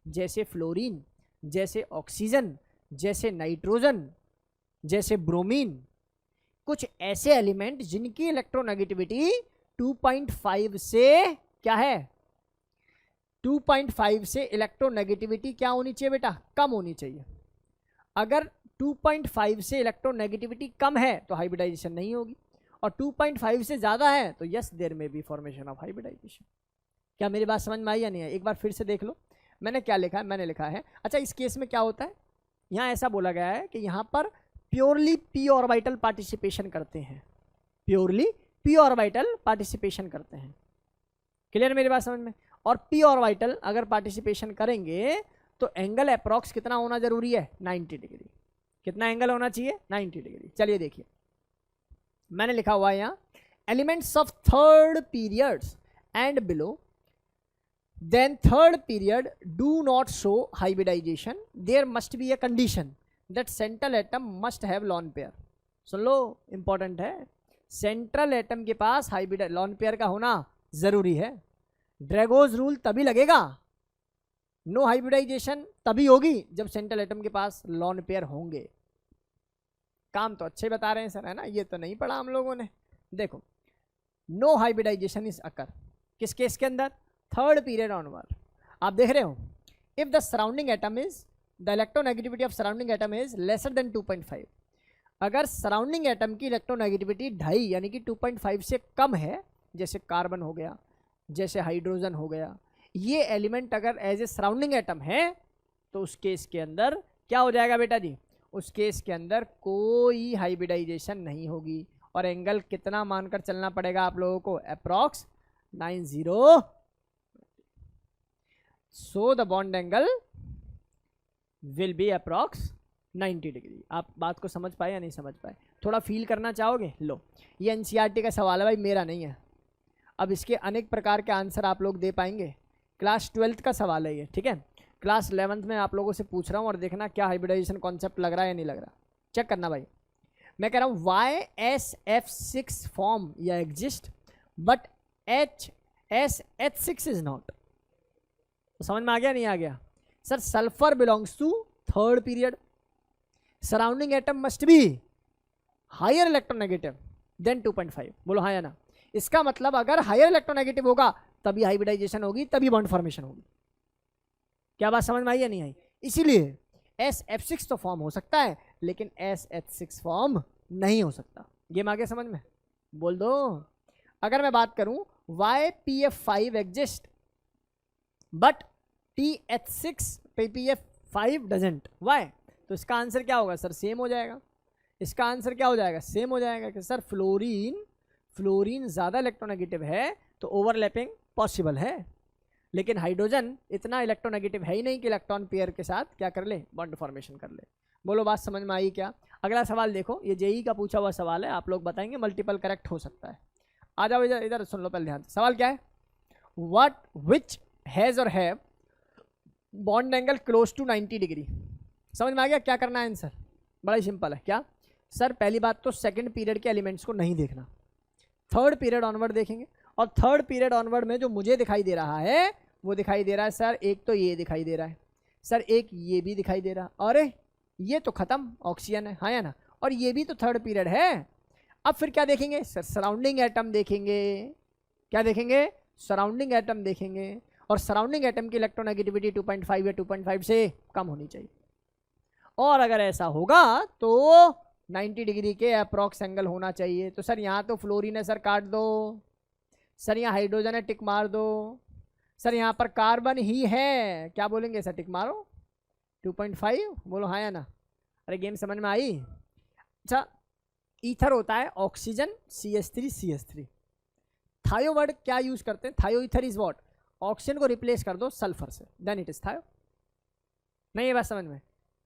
जैसे फ्लोरीन, जैसे ऑक्सीजन, जैसे नाइट्रोजन, जैसे ब्रोमीन, कुछ ऐसे एलिमेंट जिनकी इलेक्ट्रोनेगेटिविटी 2.5 से क्या है 2.5 से इलेक्ट्रोनेगेटिविटी क्या होनी चाहिए बेटा, कम होनी चाहिए। अगर 2.5 से इलेक्ट्रोनेगेटिविटी कम है तो हाइब्रिडाइजेशन नहीं होगी, और 2.5 से ज़्यादा है तो यस देयर में बी फॉर्मेशन ऑफ हाइब्रिडाइजेशन। क्या मेरी बात समझ में आई या नहीं है? एक बार फिर से देख लो मैंने क्या लिखा है। मैंने लिखा है अच्छा इस केस में क्या होता है, यहाँ ऐसा बोला गया है कि यहाँ पर प्योरली p ऑर्बिटल पार्टिसिपेशन करते हैं, प्योरली p ऑर्बिटल पार्टिसिपेशन करते हैं। क्लियर मेरी बात समझ में? और p ऑर्बिटल अगर पार्टिसिपेशन करेंगे तो एंगल अप्रॉक्स कितना होना जरूरी है 90 डिग्री। कितना एंगल होना चाहिए 90 डिग्री। चलिए देखिए मैंने लिखा हुआ है यहाँ elements of third periods and below then third period do not show hybridization, there must be a condition that central atom must have lone pair। Soon low important है, सेंट्रल एटम के पास हाइब्रिड लॉन पेयर का होना जरूरी है। ड्रैगोज रूल तभी लगेगा, नो हाइब्रिडाइजेशन तभी होगी जब सेंट्रल एटम के पास लॉन पेयर होंगे। काम तो अच्छे बता रहे हैं सर, है ना, ये तो नहीं पढ़ा हम लोगों ने। देखो नो हाइब्रिडाइजेशन इज अकर किस केस के अंदर, थर्ड पीरियड ऑनवर्ड। आप देख रहे हो if the surrounding atom is the electronegativity of surrounding atom is lesser than 2.5, अगर सराउंडिंग एटम की इलेक्ट्रोनेगेटिविटी 2.5 यानी कि 2.5 से कम है, जैसे कार्बन हो गया, जैसे हाइड्रोजन हो गया, ये एलिमेंट अगर एज ए सराउंडिंग एटम है तो उस केस के अंदर क्या हो जाएगा बेटा जी, उस केस के अंदर कोई हाइब्रिडाइजेशन नहीं होगी। और एंगल कितना मानकर चलना पड़ेगा आप लोगों को, approx 90। So the bond angle will be approx 90 degree. आप बात को समझ पाए या नहीं समझ पाए, थोड़ा फील करना चाहोगे? लो, ये एनसीईआरटी का सवाल है भाई, मेरा नहीं है। अब इसके अनेक प्रकार के आंसर आप लोग दे पाएंगे। क्लास 12th का सवाल है ये, ठीक है। क्लास 11th में आप लोगों से पूछ रहा हूँ और देखना क्या हाइब्रिडाइजेशन कॉन्सेप्ट लग रहा है या नहीं लग रहा, चेक करना भाई। मैं कह रहा हूँ YSF6 फॉर्म या exist but HSH6 is not. तो समझ में आ गया नहीं आ गया? Sir sulphur belongs to third period, surrounding atom must be higher electronegative than 2.5। बोलो हाँ या ना? इसका मतलब अगर हायर इलेक्ट्रोनेगेटिव होगा तभी हाइब्रिडाइजेशन होगी, तभी बॉन्ड फॉर्मेशन होगी। क्या बात समझ में आई या नहीं आई? इसीलिए SF6 तो फॉर्म हो सकता है लेकिन SH6 फॉर्म नहीं हो सकता। गेम आ गया समझ में? बोल दो। अगर मैं बात करूं YPF5 exist but TH6 PPF5 doesn't, Y? तो इसका आंसर क्या होगा सर? सेम हो जाएगा। इसका आंसर क्या हो जाएगा? सेम हो जाएगा कि सर फ्लोरीन ज़्यादा इलेक्ट्रोनेगेटिव है तो ओवरलैपिंग पॉसिबल है, लेकिन हाइड्रोजन इतना इलेक्ट्रोनेगेटिव है ही नहीं कि इलेक्ट्रॉन पेयर के साथ क्या कर ले, बॉन्ड फॉर्मेशन कर ले। बोलो बात समझ में आई क्या? अगला सवाल देखो, ये जेई का पूछा हुआ सवाल है, आप लोग बताएंगे, मल्टीपल करेक्ट हो सकता है। आ जाओ इधर, इधर सुन लो पहले ध्यान से। सवाल क्या है? व्हाट विच हैज़ और have bond angle close to 90 degree. समझ में आ गया क्या करना है आंसर? बड़ा ही सिंपल है। क्या सर? पहली बात तो सेकंड पीरियड के एलिमेंट्स को नहीं देखना, थर्ड पीरियड ऑनवर्ड देखेंगे। और थर्ड पीरियड ऑनवर्ड में जो मुझे दिखाई दे रहा है वो दिखाई दे रहा है सर, एक तो ये दिखाई दे रहा है सर, एक ये भी दिखाई दे रहा है, अरे ये तो खत्म, ऑक्सीजन है, हाँ या ना? और ये भी तो थर्ड पीरियड है। अब फिर क्या देखेंगे सर? सराउंडिंग एटम देखेंगे। क्या देखेंगे? सराउंडिंग एटम देखेंगे। और सराउंडिंग एटम की इलेक्ट्रोनेगेटिविटी 2.5 या 2.5 से कम होनी चाहिए। और अगर ऐसा होगा तो 90 डिग्री के अप्रॉक्स एंगल होना चाहिए। तो सर यहाँ तो फ्लोरीन है सर, काट दो। सर यहाँ हाइड्रोजन है, टिक मार दो। सर यहाँ पर कार्बन ही है, क्या बोलेंगे सर? टिक मारो। 2.5 बोलो हाँ या ना? अरे गेम समझ में आई? अच्छा, ईथर होता है ऑक्सीजन CH3 थायो वर्ड क्या यूज करते हैं? थायो ईथर इज व्हाट? ऑक्सीजन को रिप्लेस कर दो सल्फर से, देन इट इज थायो। नहीं ये बात समझ में?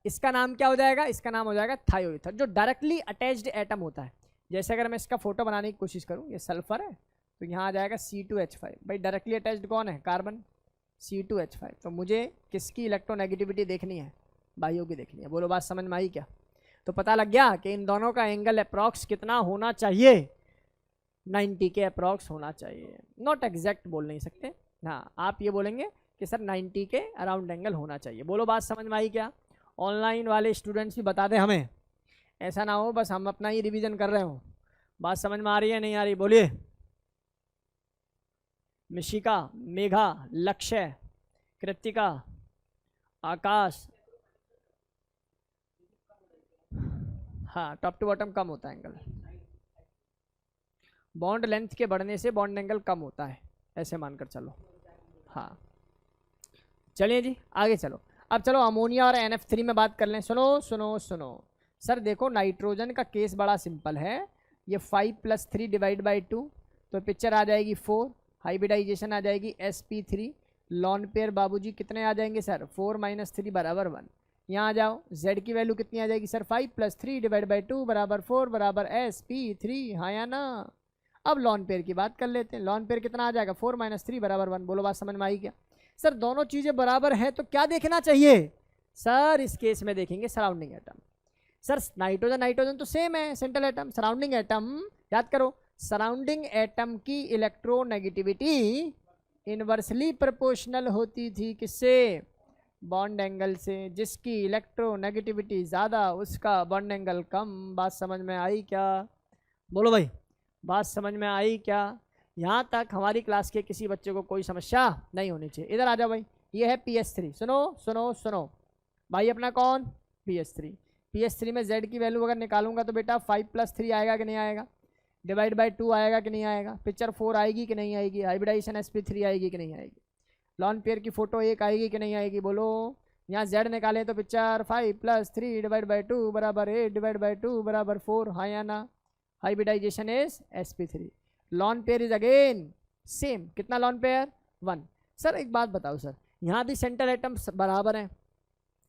इसका नाम क्या हो जाएगा? इसका नाम हो जाएगा थायो ईथर, जो डायरेक्टली अटैच्ड एटम होता है। जैसे अगर मैं इसका फोटो बनाने की कोशिश करूँ, ये सल्फर है तो यहाँ आ जाएगा C2H5। भाई डायरेक्टली अटैच्ड कौन है? Carbon, C2H5। तो मुझे किसकी इलेक्ट्रोनेगेटिविटी देखनी है? बाइयों की देखनी है। बोलो बात समझ में आई क्या? तो पता लग गया कि इन दोनों का एंगल अप्रॉक्स कितना होना चाहिए? 90 के अप्रॉक्स होना चाहिए। नॉट एग्जैक्ट बोल नहीं सकते, हाँ आप ये बोलेंगे कि सर 90 के अराउंड एंगल होना चाहिए। बोलो बात समझ में आई क्या? ऑनलाइन वाले स्टूडेंट्स भी बता दें हमें, ऐसा ना हो बस हम अपना ही रिवीजन कर रहे हो। बात समझ में आ रही है नहीं आ रही? बोलिए। मिशिका, मेघा, लक्ष्य, कृतिका, आकाश। हाँ टॉप टू बॉटम कम होता है एंगल, बॉन्ड लेंथ के बढ़ने से बॉन्ड एंगल कम होता है, ऐसे मानकर चलो। हाँ चलिए जी आगे चलो। अब चलो अमोनिया और NF3 में बात कर लें। सुनो सुनो सुनो सर, देखो नाइट्रोजन का केस बड़ा सिंपल है। ये 5 + 3 / 2 तो पिक्चर आ जाएगी 4, हाइब्रिडाइजेशन आ जाएगी sp3, लॉन पेयर बाबूजी कितने आ जाएंगे सर? 4 - 3 = 1। यहाँ आ जाओ, z की वैल्यू कितनी आ जाएगी सर? 5 + 3 / 2 = 4 = sp3, हाँ या ना? अब लॉन पेयर की बात कर लेते हैं। लॉन पेयर कितना आ जाएगा? 4 - 3 = 1। बोलो बात समझ में आई क्या? सर दोनों चीज़ें बराबर है तो क्या देखना चाहिए सर? इस केस में देखेंगे सराउंडिंग एटम। सर नाइट्रोजन तो सेम है, सेंट्रल एटम। सराउंडिंग एटम याद करो, सराउंडिंग एटम की इलेक्ट्रोनेगेटिविटी इनवर्सली प्रोपोर्शनल होती थी किससे? बॉन्ड एंगल से। जिसकी इलेक्ट्रोनेगेटिविटी ज़्यादा उसका बॉन्ड एंगल कम। बात समझ में आई क्या? बोलो भाई बात समझ में आई क्या? यहाँ तक हमारी क्लास के किसी बच्चे को कोई समस्या नहीं होनी चाहिए। इधर आ जाओ भाई, ये है PS3। सुनो सुनो सुनो, भाई अपना कौन, PS3। PS3 में Z की वैल्यू अगर निकालूंगा तो बेटा 5 + 3 आएगा कि नहीं आएगा, डिवाइड बाई 2 आएगा कि नहीं आएगा, पिक्चर 4 आएगी कि नहीं आएगी, हाइब्रिडाइजेशन sp3 आएगी कि नहीं आएगी, लॉन पेयर की फोटो 1 आएगी कि नहीं आएगी, बोलो। यहाँ Z निकाले तो पिक्चर 5 + 3 डिवाइड बाई 2 बराबर 8 डिवाइड बाई 2 बराबर 4, हाँ या ना। Hybridization is sp3। Lone pair is again same, कितना लॉन पेयर 1। सर एक बात बताओ सर, यहाँ भी सेंटर एटम बराबर हैं,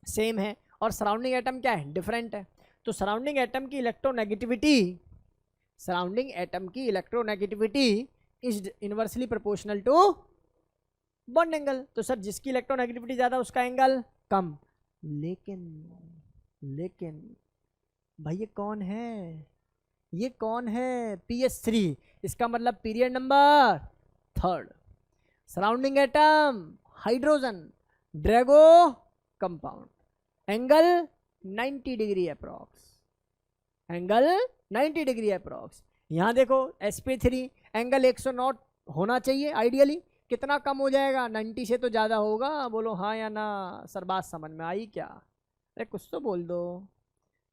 सेम है, और सराउंडिंग एटम क्या है, डिफरेंट है। तो सराउंडिंग एटम की electronegativity is inversely proportional to bond angle. तो सर जिसकी इलेक्ट्रोनेगेटिविटी ज़्यादा उसका एंगल कम। लेकिन भाई ये कौन है, ये कौन है, PS3। इसका मतलब period number 3। Surrounding atom hydrogen, Drago compound, angle 90 degree approx, angle 90 degree approx. यहाँ देखो sp3 एंगल 109 होना चाहिए आइडियली, कितना कम हो जाएगा, 90 से तो ज़्यादा होगा, बोलो हाँ या ना। सर बात समझ में आई क्या, अरे कुछ तो बोल दो।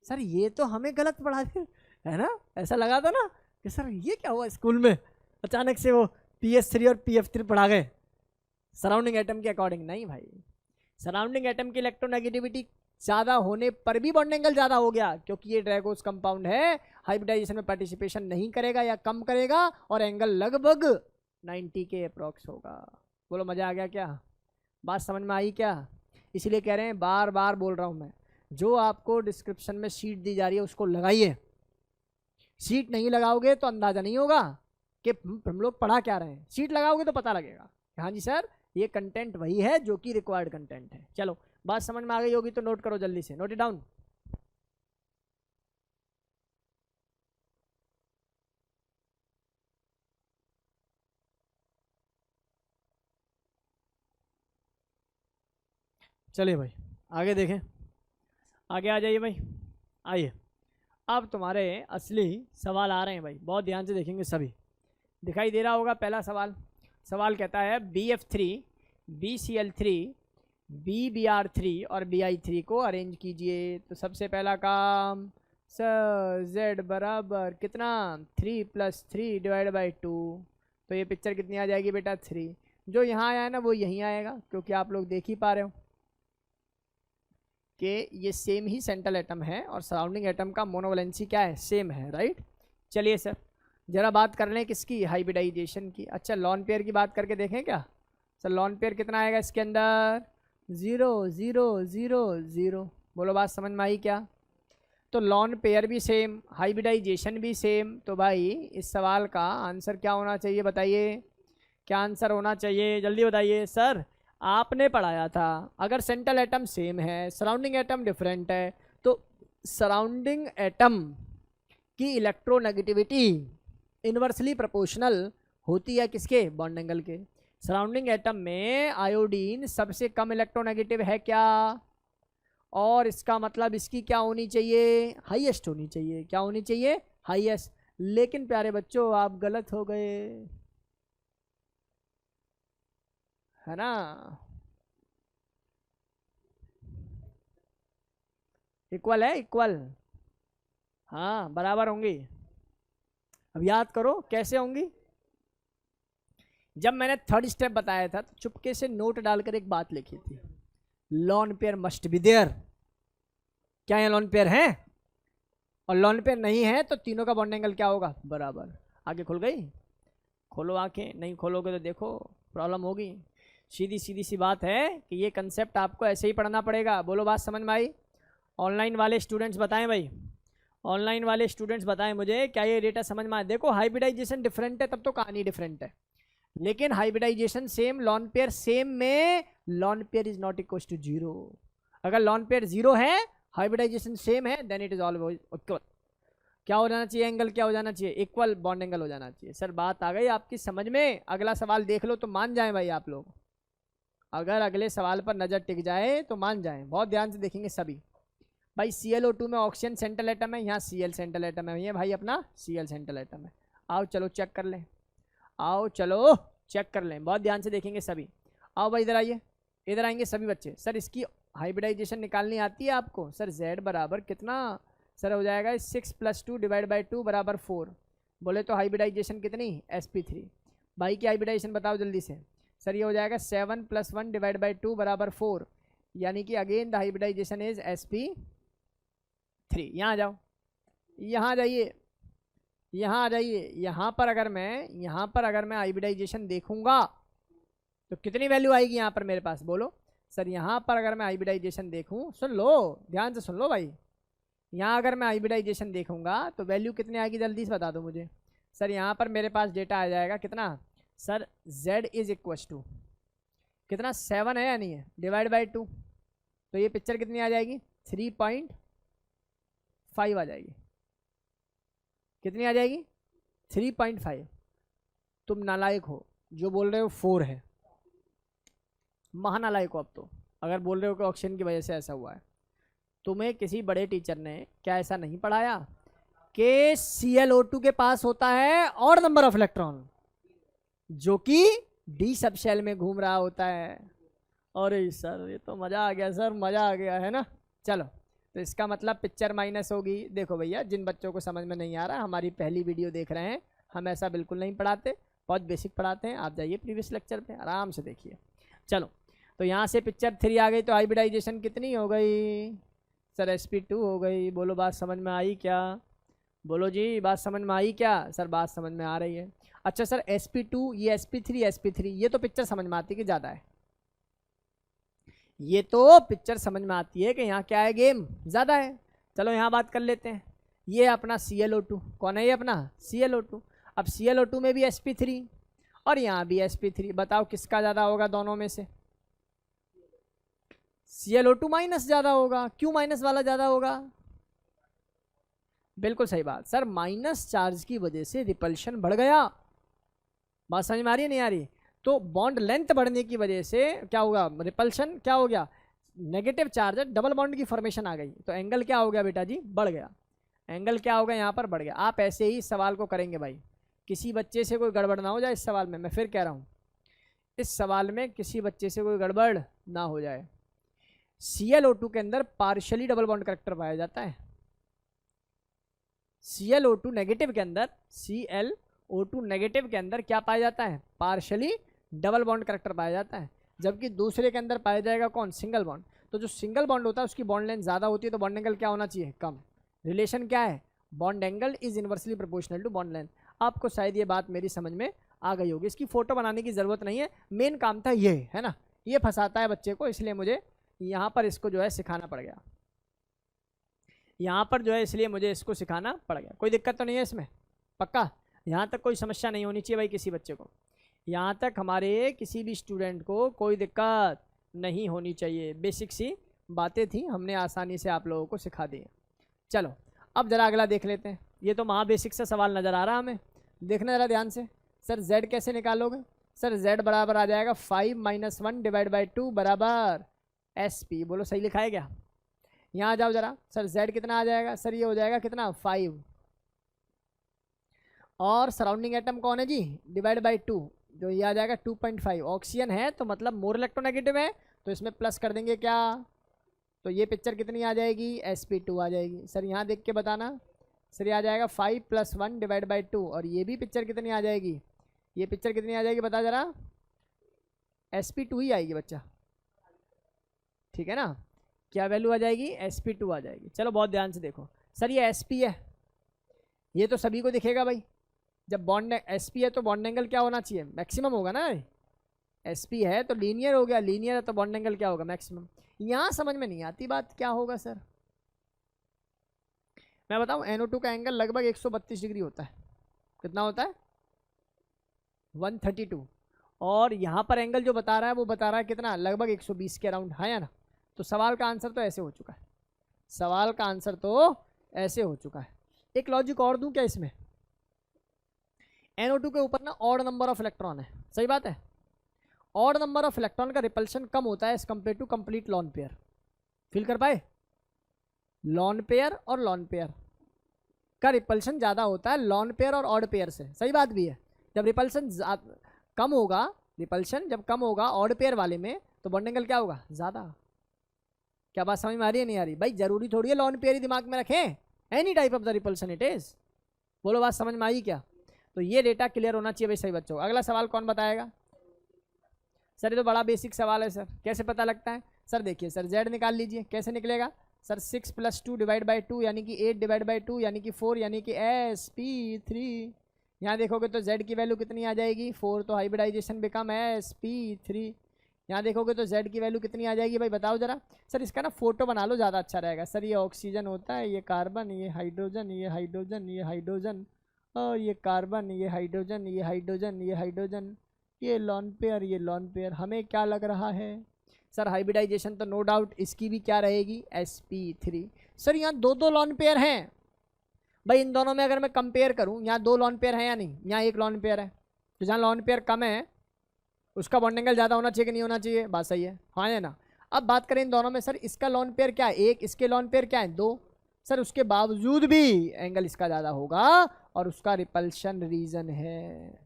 सर ये तो हमें गलत पढ़ा दे, है ना, ऐसा लगा था ना कि सर ये क्या हुआ स्कूल में, अचानक से वो PS3 और PF3 पढ़ा गए सराउंडिंग एटम के अकॉर्डिंग। नहीं भाई, सराउंडिंग एटम की इलेक्ट्रोनेगेटिविटी ज़्यादा होने पर भी बॉन्ड एंगल ज़्यादा हो गया, क्योंकि ये ड्रैगोस कंपाउंड है, हाइब्रिडाइजेशन में पार्टिसिपेशन नहीं करेगा या कम करेगा, और एंगल लगभग 90 के अप्रॉक्स होगा। बोलो मज़ा आ गया क्या, बात समझ में आई क्या। इसीलिए कह रहे हैं, बार बार बोल रहा हूँ मैं, जो आपको डिस्क्रिप्शन में शीट दी जा रही है उसको लगाइए। शीट नहीं लगाओगे तो अंदाज़ा नहीं होगा कि हम लोग पढ़ा क्या रहे हैं, शीट लगाओगे तो पता लगेगा हाँ जी सर ये कंटेंट वही है जो कि रिक्वायर्ड कंटेंट है। चलो बात समझ में आ गई होगी तो नोट करो जल्दी से, नोट इट डाउन। चलिए भाई आगे देखें, आगे आ जाइए भाई, आइए। अब तुम्हारे असली सवाल आ रहे हैं भाई, बहुत ध्यान से देखेंगे सभी। दिखाई दे रहा होगा पहला सवाल, सवाल कहता है BF3 BCl3 BBr3 और Bi3 को अरेंज कीजिए। तो सबसे पहला काम सर Z बराबर कितना 3 + 3 डिवाइड बाई 2, तो ये पिक्चर कितनी आ जाएगी बेटा 3। जो यहाँ आया है ना वो यहीं आएगा, क्योंकि आप लोग देख ही पा रहे हो कि ये सेम ही सेंट्रल एटम है और सराउंडिंग एटम का मोनोवैलेंसी क्या है, सेम है, राइट। चलिए सर जरा बात कर लें किसकी, हाइब्रिडाइजेशन की। अच्छा लॉन पेयर की बात करके देखें क्या सर, लॉन पेयर कितना आएगा इसके अंदर 0 0 0 0। बोलो बात समझ में आई क्या। तो लॉन पेयर भी सेम, हाइब्रिडाइजेशन भी सेम, तो भाई इस सवाल का आंसर क्या होना चाहिए बताइए, क्या आंसर होना चाहिए जल्दी बताइए। सर आपने पढ़ाया था अगर सेंट्रल एटम सेम है सराउंडिंग एटम डिफरेंट है, तो सराउंडिंग एटम की इलेक्ट्रोनेगेटिविटी इन्वर्सली प्रोपोर्शनल होती है किसके, बॉन्ड एंगल के। सराउंडिंग एटम में आयोडीन सबसे कम इलेक्ट्रोनेगेटिव है क्या, और इसका मतलब इसकी क्या होनी चाहिए, हाईएस्ट होनी चाहिए। क्या होनी चाहिए, हाईएस्ट। लेकिन प्यारे बच्चों आप गलत हो गए, है ना। इक्वल है, इक्वल, हाँ बराबर होंगी। अब याद करो कैसे होंगी। जब मैंने थर्ड स्टेप बताया था तो चुपके से नोट डालकर एक बात लिखी थी, lone pair must be there. क्या ये लॉन पेयर है, और लॉन पेयर नहीं है तो तीनों का बॉन्ड एंगल क्या होगा, बराबर। आगे खुल गई, खोलो आंखें, नहीं खोलोगे तो देखो प्रॉब्लम होगी। सीधी सीधी सी बात है कि ये कंसेप्ट आपको ऐसे ही पढ़ना पड़ेगा। बोलो बात समझ में आई। ऑनलाइन वाले स्टूडेंट्स बताएं भाई, ऑनलाइन वाले स्टूडेंट्स बताएं मुझे क्या ये डेटा समझ में आया। देखो हाइब्रिडाइजेशन डिफरेंट है तब तो कहानी डिफरेंट है, लेकिन hybridization same lone pair same में lone pair is not equal to 0। अगर लॉन पेयर 0 है हाइब्रिडाइजेशन सेम है then it is always equal. क्या हो जाना चाहिए, एंगल क्या हो जाना चाहिए, इक्वल बॉन्ड एंगल हो जाना चाहिए। सर बात आ गई आपकी समझ में। अगला सवाल देख लो तो मान जाए भाई आप लोग, अगर अगले सवाल पर नजर टिक जाए तो मान जाए। बहुत ध्यान से देखेंगे सभी भाई। ClO2 में ऑक्सीजन सेंट्रल एटम है, यहाँ Cl सेंट्रल एटम है, ये भाई अपना Cl सेंट्रल एटम है। आओ चलो चेक कर लें, आओ चलो चेक कर लें, बहुत ध्यान से देखेंगे सभी। आओ भाई इधर आइए, इधर आएंगे सभी बच्चे। सर इसकी हाइब्रिडाइजेशन निकालनी आती है आपको? सर z बराबर कितना सर हो जाएगा 6 + 2 / 2 = 4। बोले तो हाइब्रिडाइजेशन कितनी? sp3। भाई की हाइब्रिडाइजेशन बताओ जल्दी से। सर ये हो जाएगा 7 + 1 / 2 = 4, यानी कि again the hybridization is sp3। यहाँ आ जाओ, यहाँ आ जाइए, यहाँ आ जाइए। यहाँ पर अगर मैं हाइब्रिडाइजेशन देखूंगा तो कितनी वैल्यू आएगी यहाँ पर मेरे पास? बोलो सर। यहाँ पर अगर मैं हाइब्रिडाइजेशन देखूँ, सुन लो ध्यान से सुन लो भाई, यहाँ अगर मैं हाइब्रिडाइजेशन देखूंगा तो वैल्यू कितनी आएगी जल्दी से बता दो मुझे। सर यहाँ पर मेरे पास डेटा आ जाएगा कितना? सर z = कितना 7 है या नहीं है / 2, तो ये पिक्चर कितनी आ जाएगी? 3.5 आ जाएगी। कितनी आ जाएगी? 3.5। तुम नालायक हो जो बोल रहे हो 4 है, महानालायक हो अब तो, अगर बोल रहे हो कि ऑक्सीजन की वजह से ऐसा हुआ है। तुम्हें किसी बड़े टीचर ने क्या ऐसा नहीं पढ़ाया कि Cl O2 के पास होता है और नंबर ऑफ इलेक्ट्रॉन जो कि d सब शेल में घूम रहा होता है? अरे सर ये तो मज़ा आ गया सर, मज़ा आ गया है ना। चलो तो इसका मतलब पिक्चर माइनस होगी। देखो भैया, जिन बच्चों को समझ में नहीं आ रहा, हमारी पहली वीडियो देख रहे हैं, हम ऐसा बिल्कुल नहीं पढ़ाते, बहुत बेसिक पढ़ाते हैं। आप जाइए प्रीवियस लेक्चर पे आराम से देखिए। चलो तो यहाँ से पिक्चर 3 आ गई, तो हाइब्रिडाइजेशन कितनी हो गई? सर sp2 हो गई। बोलो बात समझ में आई क्या? बोलो जी बात समझ में आई क्या? सर बात समझ में आ रही है। अच्छा सर sp2, ये sp3 ये तो पिक्चर समझ में आती है कि ज़्यादा है? ये तो पिक्चर समझ में आती है कि यहाँ क्या है, गेम ज़्यादा है। चलो यहाँ बात कर लेते हैं। ये अपना ClO2 कौन है? ये अपना ClO2। अब ClO2 में भी sp3 और यहाँ भी sp3, बताओ किसका ज़्यादा होगा दोनों में से? Cl O2 माइनस ज़्यादा होगा। क्यों माइनस वाला ज़्यादा होगा? बिल्कुल सही बात सर, माइनस चार्ज की वजह से रिपल्शन बढ़ गया। बात समझ में आ रही है नहीं आ रही? तो बॉन्ड लेंथ बढ़ने की वजह से क्या होगा? रिपल्शन क्या हो गया? नेगेटिव चार्ज है, डबल बॉन्ड की फॉर्मेशन आ गई, तो एंगल क्या हो गया बेटा जी? बढ़ गया। एंगल क्या होगा यहाँ पर? बढ़ गया। आप ऐसे ही सवाल को करेंगे भाई, किसी बच्चे से कोई गड़बड़ ना हो जाए इस सवाल में। मैं फिर कह रहा हूँ, इस सवाल में किसी बच्चे से कोई गड़बड़ ना हो जाए। ClO2 के अंदर पार्शियली डबल बॉन्ड करेक्टर पाया जाता है। ClO2 नेगेटिव के अंदर, ClO2 नेगेटिव के अंदर क्या पाया जाता है? पार्शियली डबल बॉन्ड करेक्टर पाया जाता है। जबकि दूसरे के अंदर पाया जाएगा कौन? Single bond. तो जो सिंगल बॉन्ड होता है उसकी बॉन्ड लेंथ ज़्यादा होती है, तो बॉन्ड एंगल क्या होना चाहिए? कम। रिलेशन क्या है? Bond angle is inversely proportional to bond length. आपको शायद ये बात मेरी समझ में आ गई होगी। इसकी फोटो बनाने की ज़रूरत नहीं है, मेन काम था ये, है ना। ये फंसाता है बच्चे को, इसलिए मुझे यहाँ पर इसको जो है सिखाना पड़ गया। यहाँ पर जो है इसलिए मुझे इसको सिखाना पड़ गया। कोई दिक्कत तो नहीं है इसमें? पक्का यहाँ तक कोई समस्या नहीं होनी चाहिए भाई किसी बच्चे को। यहाँ तक हमारे किसी भी स्टूडेंट को कोई दिक्कत नहीं होनी चाहिए। बेसिक सी बातें थी, हमने आसानी से आप लोगों को सिखा दी। चलो अब ज़रा अगला देख लेते हैं। ये तो महा बेसिक सा सवाल नज़र आ रहा हमें, देखना ज़रा ध्यान से। सर z कैसे निकालोगे? सर z बराबर आ जाएगा 5 - 1 / 2 बराबर sp। बोलो सही लिखा है क्या? यहाँ आ जाओ ज़रा। सर z कितना आ जाएगा? सर ये हो जाएगा कितना? 5। और सराउंडिंग एटम कौन है जी? /2, जो ये आ जाएगा 2.5। ऑक्सीजन है तो मतलब मोर इलेक्ट्रोनेगेटिव है, तो इसमें प्लस कर देंगे क्या? तो ये पिक्चर कितनी आ जाएगी? sp2 आ जाएगी। सर यहाँ देख के बताना। सर ये आ जाएगा 5 + 1 / 2, और ये भी पिक्चर कितनी आ जाएगी? ये पिक्चर कितनी आ जाएगी बता ज़रा? sp2 ही आएगी बच्चा, ठीक है ना। क्या वैल्यू आ जाएगी? sp2 आ जाएगी। चलो बहुत ध्यान से देखो। सर ये sp है, ये तो सभी को दिखेगा भाई। जब बॉन्ड sp है तो बॉन्ड एंगल क्या होना चाहिए? मैक्सिमम होगा ना। sp है तो लीनियर हो गया, लीनियर है तो बॉन्ड एंगल क्या होगा? मैक्सिमम। यहाँ समझ में नहीं आती बात, क्या होगा सर? मैं बताऊँ, NO2 का एंगल लगभग 132 डिग्री होता है। कितना होता है? 132। और यहाँ पर एंगल जो बता रहा है वो बता रहा है कितना? लगभग 120 के अराउंड, है या ना। तो सवाल का आंसर तो ऐसे हो चुका है, सवाल का आंसर तो ऐसे हो चुका है। एक लॉजिक और दूं क्या इसमें? NO2 के ऊपर ना ऑड नंबर ऑफ इलेक्ट्रॉन है, सही बात है। ऑड नंबर ऑफ इलेक्ट्रॉन का रिपल्शन कम होता है as compare to complete lone pair. Feel कर पाए? लॉन पेयर और लॉन पेयर का रिपल्शन ज़्यादा होता है लॉन पेयर और ऑड पेयर से, सही बात भी है। जब रिपल्शन कम होगा, रिपल्शन जब कम होगा ऑड पेयर वाले में, तो बॉन्ड एंगल क्या होगा? ज़्यादा। क्या बात समझ में आ रही है नहीं आ रही? भाई जरूरी थोड़ी है लॉन पेयर ही दिमाग में रखें, any type of the repulsion it is. बोलो बात समझ में आई क्या? तो ये डेटा क्लियर होना चाहिए भाई सही बच्चों। अगला सवाल कौन बताएगा? सर ये तो बड़ा बेसिक सवाल है सर, कैसे पता लगता है? सर देखिए सर, जेड निकाल लीजिए, कैसे निकलेगा सर? 6 + 2 डिवाइड बाई 2 यानी कि 8 डिवाइड बाई 2 यानी कि 4 यानी कि sp3। यहाँ देखोगे तो z की वैल्यू कितनी आ जाएगी 4, तो हाइब्रिडाइजेशन बिकम sp3। यहाँ देखोगे तो z की वैल्यू कितनी आ जाएगी भाई बताओ जरा। सर इसका ना फोटो बना लो, ज़्यादा अच्छा रहेगा। सर ये ऑक्सीजन होता है, ये कार्बन, ये हाइड्रोजन, ये हाइड्रोजन, ये हाइड्रोजन, और ये कार्बन, ये हाइड्रोजन, ये हाइड्रोजन, ये हाइड्रोजन, ये लॉन पेयर, ये लॉन पेयर। हमें क्या लग रहा है सर? हाइब्रिडाइजेशन तो नो डाउट इसकी भी क्या रहेगी sp3। सर यहाँ दो दो लॉन पेयर हैं भाई, इन दोनों में अगर मैं कंपेयर करूँ, यहाँ 2 लॉन पेयर हैं या नहीं? यहाँ 1 लॉन पेयर है, तो जहाँ लॉन पेयर कम है उसका बॉन्ड एंगल ज़्यादा होना चाहिए कि नहीं होना चाहिए? बात सही है, हाँ या ना? अब बात करें इन दोनों में, सर इसका लॉन पेयर क्या है 1, इसके लॉन पेयर क्या है 2। सर उसके बावजूद भी एंगल इसका ज़्यादा होगा और उसका रिपल्शन रीजन है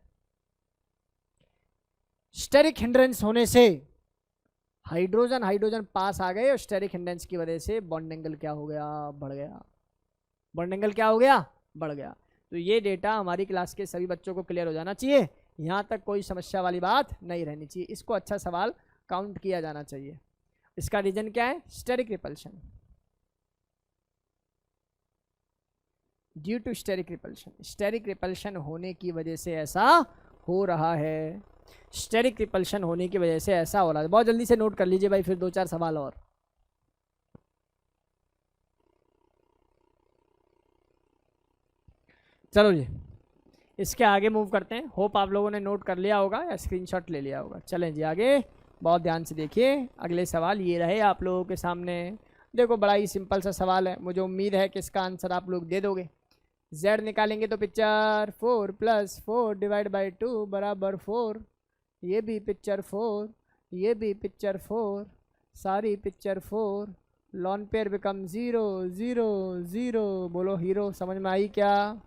स्टेरिक हिंड्रेंस होने से। हाइड्रोजन हाइड्रोजन पास आ गए और स्टेरिक हिंड्रेंस की वजह से बॉन्ड एंगल क्या हो गया? बढ़ गया। बॉन्ड एंगल क्या हो गया? बढ़ गया। तो ये डेटा हमारी क्लास के सभी बच्चों को क्लियर हो जाना चाहिए, यहाँ तक कोई समस्या वाली बात नहीं रहनी चाहिए। इसको अच्छा सवाल काउंट किया जाना चाहिए। इसका रीजन क्या है? Steric repulsion, due to steric repulsion. Steric repulsion होने की वजह से ऐसा हो रहा है, स्टेरिक रिपल्शन होने की वजह से ऐसा हो रहा है। बहुत जल्दी से नोट कर लीजिए भाई, फिर 2-4 सवाल और। चलो जी इसके आगे मूव करते हैं। होप आप लोगों ने नोट कर लिया होगा या स्क्रीनशॉट ले लिया होगा। चलें जी आगे, बहुत ध्यान से देखिए। अगले सवाल ये रहे आप लोगों के सामने। देखो बड़ा ही सिंपल सा सवाल है, मुझे उम्मीद है कि इसका आंसर आप लोग दे दोगे। z निकालेंगे तो पिक्चर 4 + 4 डिवाइड बाई 2 बराबर 4। ये भी पिक्चर 4, ये भी पिक्चर 4, सारी पिक्चर 4। Lone pair become 0 0 0। बोलो हीरो, समझ में आई क्या?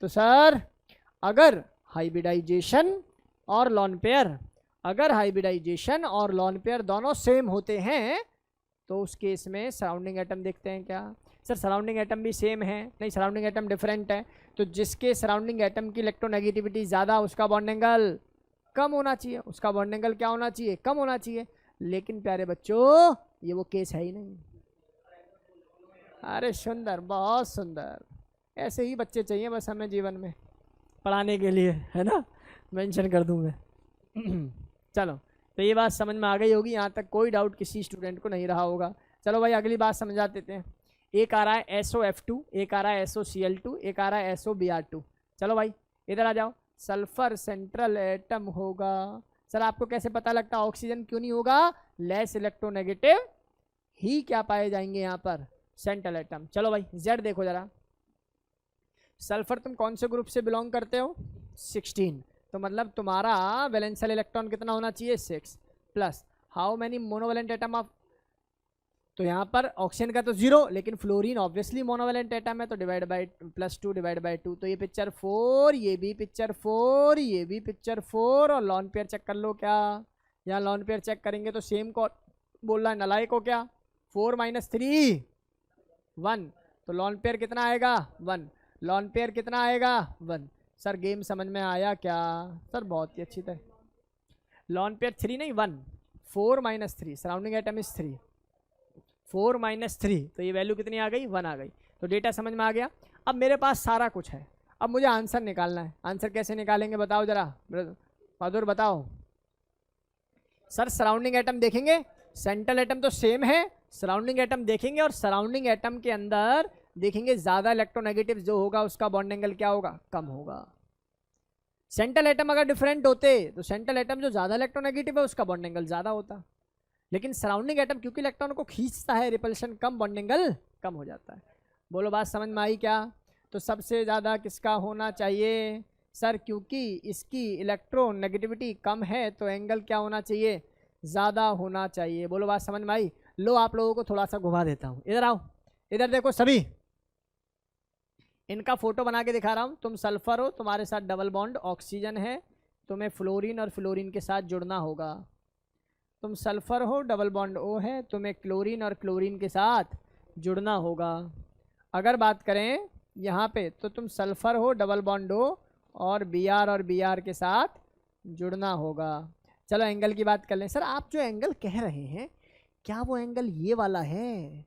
तो सर अगर हाइब्रिडाइजेशन और लॉन पेयर, अगर हाइब्रिडाइजेशन और लॉन पेयर दोनों सेम होते हैं तो उस केस में सराउंडिंग एटम देखते हैं क्या? सर सराउंडिंग एटम भी सेम है? नहीं, सराउंडिंग एटम डिफरेंट है। तो जिसके सराउंडिंग एटम की इलेक्ट्रोनेगेटिविटी ज़्यादा उसका बॉन्ड एंगल कम होना चाहिए, उसका बॉन्ड एंगल क्या होना चाहिए? कम होना चाहिए। लेकिन प्यारे बच्चों ये वो केस है ही नहीं। अरे सुंदर, बहुत सुंदर। ऐसे ही बच्चे चाहिए बस हमें जीवन में पढ़ाने के लिए, है ना? मेंशन कर दूँ मैं। चलो तो ये बात समझ में आ गई होगी, यहाँ तक कोई डाउट किसी स्टूडेंट को नहीं रहा होगा। चलो भाई अगली बात समझा देते हैं। एक आ रहा है SOF2, एक आ रहा है SOCl2, एक आ रहा है SOBr2। चलो भाई इधर आ जाओ। सल्फर सेंट्रल एटम होगा। सर आपको कैसे पता लगता है? ऑक्सीजन क्यों नहीं होगा? लेस इलेक्ट्रोनेगेटिव ही क्या पाए जाएंगे यहाँ पर? Central atom. चलो भाई Z देखो जरा। सल्फर तुम कौन से ग्रुप से बिलोंग करते हो? 16। तो मतलब तुम्हारा वैलेंशियल इलेक्ट्रॉन कितना होना चाहिए? 6 plus how many monovalent atom of? तो यहाँ पर ऑक्सीजन का तो 0, लेकिन फ्लोरीन ऑब्वियसली मोनोवेलेंट एटम है, तो डिवाइड बाई +2 डिवाइड बाई 2। तो ये पिक्चर 4, ये भी पिक्चर 4, ये भी पिक्चर 4। और लॉन पेयर चेक कर लो क्या? यहाँ लॉन पेयर चेक करेंगे तो सेम को बोल रहा है नलायक को क्या? 4 - 3 1। तो लॉन पेयर कितना आएगा? 1। लॉन पेयर कितना आएगा? 1। सर गेम समझ में आया क्या? सर बहुत ही अच्छी तरह। लॉन पेयर 3 नहीं 1, 4 - 3, सराउंडिंग एटम इज 3, 4 - 3, तो ये वैल्यू कितनी आ गई? 1 आ गई। तो डेटा समझ में आ गया। अब मेरे पास सारा कुछ है, अब मुझे आंसर निकालना है। आंसर कैसे निकालेंगे बताओ जरा, बहादुर बताओ। सर सराउंडिंग एटम देखेंगे, सेंट्रल एटम तो सेम है, सराउंडिंग एटम देखेंगे और सराउंडिंग एटम के अंदर देखेंगे ज़्यादा इलेक्ट्रोनेगेटिव जो होगा उसका बॉन्ड एंगल क्या होगा? कम होगा। सेंट्रल एटम अगर डिफरेंट होते तो सेंट्रल एटम जो ज़्यादा इलेक्ट्रोनेगेटिव है उसका बॉन्ड एंगल ज़्यादा होता, लेकिन सराउंडिंग एटम क्योंकि इलेक्ट्रॉन को खींचता है, रिपल्शन कम, बॉन्ड एंगल कम हो जाता है। बोलो बात समझ में आई क्या? तो सबसे ज़्यादा किसका होना चाहिए? सर क्योंकि इसकी इलेक्ट्रोनेगेटिविटी कम है तो एंगल क्या होना चाहिए? ज़्यादा होना चाहिए। बोलो बात समझ में आई? लो आप लोगों को थोड़ा सा घुमा देता हूँ, इधर आओ, इधर देखो सभी, इनका फोटो बना के दिखा रहा हूँ। तुम सल्फर हो, तुम्हारे साथ डबल बॉन्ड ऑक्सीजन है, तुम्हें फ्लोरीन और फ्लोरीन के साथ जुड़ना होगा। तुम सल्फर हो, डबल बॉन्ड O है, तुम्हें क्लोरीन और क्लोरीन के साथ जुड़ना होगा। अगर बात करें यहाँ पे तो तुम सल्फर हो, डबल बॉन्ड O और Br के साथ जुड़ना होगा। चलो एंगल की बात कर लें। सर आप जो एंगल कह रहे हैं क्या वो एंगल ये वाला है,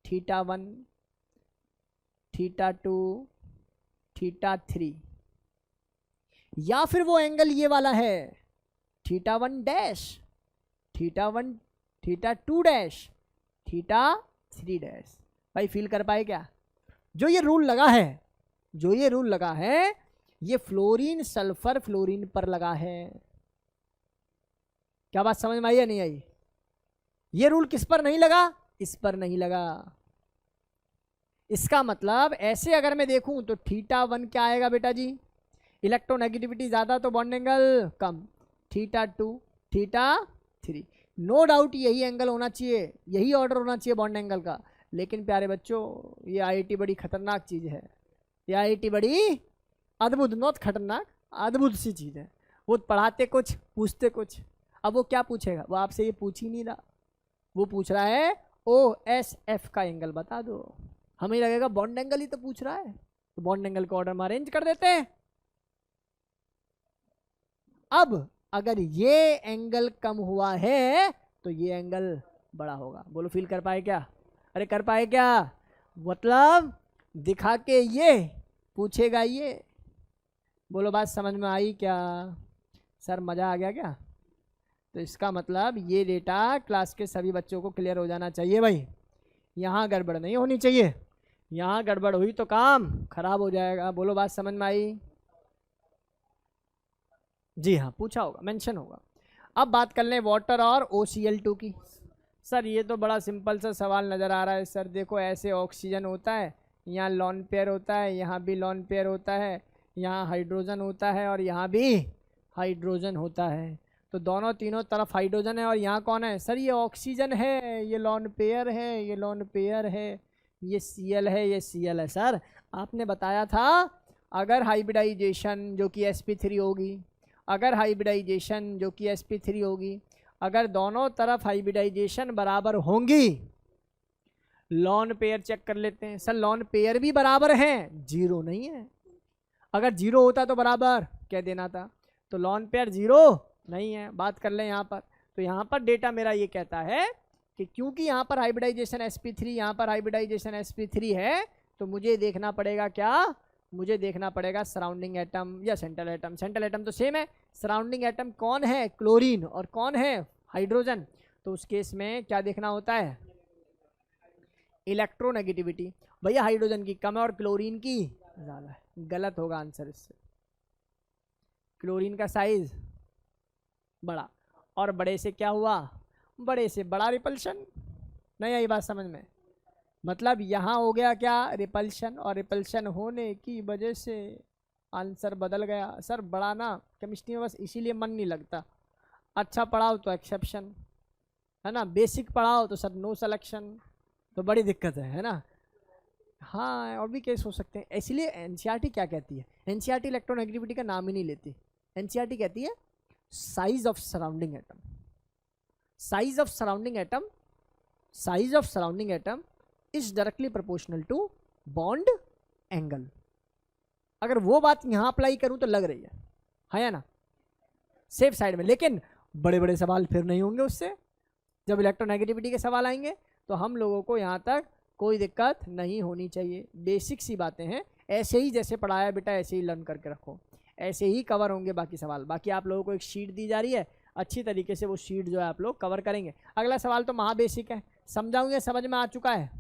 θ1, θ2, θ3, या फिर वो एंगल ये वाला है θ1 डैश, θ1, θ2 डैश, θ3 डैश? भाई फील कर पाए क्या? जो ये रूल लगा है, जो ये रूल लगा है, ये फ्लोरीन सल्फर फ्लोरीन पर लगा है। क्या बात समझ में आई या नहीं आई? ये रूल किस पर नहीं लगा? इस पर नहीं लगा। इसका मतलब ऐसे अगर मैं देखूं तो θ1 क्या आएगा बेटा जी, इलेक्ट्रोनेगेटिविटी ज्यादा तो बॉन्ड एंगल कम, θ2, θ3। नो डाउट यही एंगल होना चाहिए, यही ऑर्डर होना चाहिए बॉन्ड एंगल का। लेकिन प्यारे बच्चों ये आईआईटी बड़ी खतरनाक चीज है, ये आईआईटी बड़ी अद्भुत, नॉट खतरनाक, अद्भुत सी चीज है। वो पढ़ाते कुछ पूछते कुछ। अब वो क्या पूछेगा? वो आपसे ये पूछ ही नहीं रहा, वो पूछ रहा है OSF का एंगल बता दो। हमें लगेगा बॉन्ड एंगल ही तो पूछ रहा है, तो बॉन्ड एंगल को ऑर्डर में अरेंज कर देते हैं। अब अगर ये एंगल कम हुआ है तो ये एंगल बड़ा होगा। बोलो फील कर पाए क्या? अरे कर पाए क्या? मतलब दिखा के ये पूछेगा ये। बोलो बात समझ में आई क्या? सर मज़ा आ गया क्या? तो इसका मतलब ये डेटा क्लास के सभी बच्चों को क्लियर हो जाना चाहिए भाई। यहाँ गड़बड़ नहीं होनी चाहिए, यहाँ गड़बड़ हुई तो काम खराब हो जाएगा। बोलो बात समझ में आई? जी हाँ पूछा होगा, मेंशन होगा। अब बात कर लें वाटर और OCl2 की। सर ये तो बड़ा सिंपल सा सवाल नज़र आ रहा है। सर देखो ऐसे ऑक्सीजन होता है, यहाँ लॉन पेयर होता है, यहाँ भी लॉन पेयर होता है, यहाँ हाइड्रोजन होता है और यहाँ भी हाइड्रोजन होता है। तो दोनों तीनों तरफ हाइड्रोजन है और यहाँ कौन है? सर ये ऑक्सीजन है, ये लॉन पेयर है, ये लॉन पेयर है, ये Cl है, ये Cl है। सर आपने बताया था अगर हाइब्रिडाइजेशन जो कि sp3 होगी, अगर हाइब्रिडाइजेशन जो कि sp3 होगी, अगर दोनों तरफ हाइब्रिडाइजेशन बराबर होंगी, लॉन पेयर चेक कर लेते हैं। सर लॉन पेयर भी बराबर हैं, जीरो नहीं है। अगर जीरो होता तो बराबर कह देना था, तो लॉन पेयर जीरो नहीं है। बात कर लें यहाँ पर, तो यहाँ पर डेटा मेरा ये कहता है कि क्योंकि यहाँ पर हाइब्रिडाइजेशन sp3, यहाँ पर हाइब्रिडाइजेशन sp3 है, तो मुझे देखना पड़ेगा क्या? मुझे देखना पड़ेगा सराउंडिंग एटम या सेंट्रल एटम। सेंट्रल एटम तो सेम है, सराउंडिंग एटम कौन है? क्लोरीन, और कौन है? हाइड्रोजन। तो उस केस में क्या देखना होता है? इलेक्ट्रोनेगेटिविटी। भैया हाइड्रोजन की कम है और क्लोरीन की ज़्यादा है। गलत होगा आंसर इससे। क्लोरीन का साइज बड़ा, और बड़े से क्या हुआ? बड़े से बड़ा रिपल्शन। नहीं आई बात समझ में? मतलब यहाँ हो गया क्या? रिपल्शन, और रिपल्शन होने की वजह से आंसर बदल गया। सर बड़ा ना केमिस्ट्री में बस इसीलिए मन नहीं लगता। अच्छा पढ़ाओ तो एक्सेप्शन है ना, बेसिक पढ़ाओ तो सर नो सिलेक्शन, तो बड़ी दिक्कत है ना। हाँ और भी केस हो सकते हैं। इसलिए एनसीईआरटी क्या कहती है? एनसीईआरटी इलेक्ट्रोनेगेटिविटी का नाम ही नहीं लेती। एनसीईआरटी कहती है size of surrounding atom, size of surrounding atom, size of surrounding atom is directly proportional to bond angle. अगर वो बात यहाँ अप्लाई करूँ तो लग रही है या ना, सेफ साइड में। लेकिन बड़े बड़े सवाल फिर नहीं होंगे उससे। जब इलेक्ट्रोनेगेटिविटी के सवाल आएंगे तो हम लोगों को यहाँ तक कोई दिक्कत नहीं होनी चाहिए। बेसिक सी बातें हैं, ऐसे ही जैसे पढ़ाया बेटा ऐसे ही लर्न करके रखो, ऐसे ही कवर होंगे बाकी सवाल। बाकी आप लोगों को एक शीट दी जा रही है, अच्छी तरीके से वो शीट जो है आप लोग कवर करेंगे। अगला सवाल तो महा बेसिक है, समझाऊंगे, समझ में आ चुका है।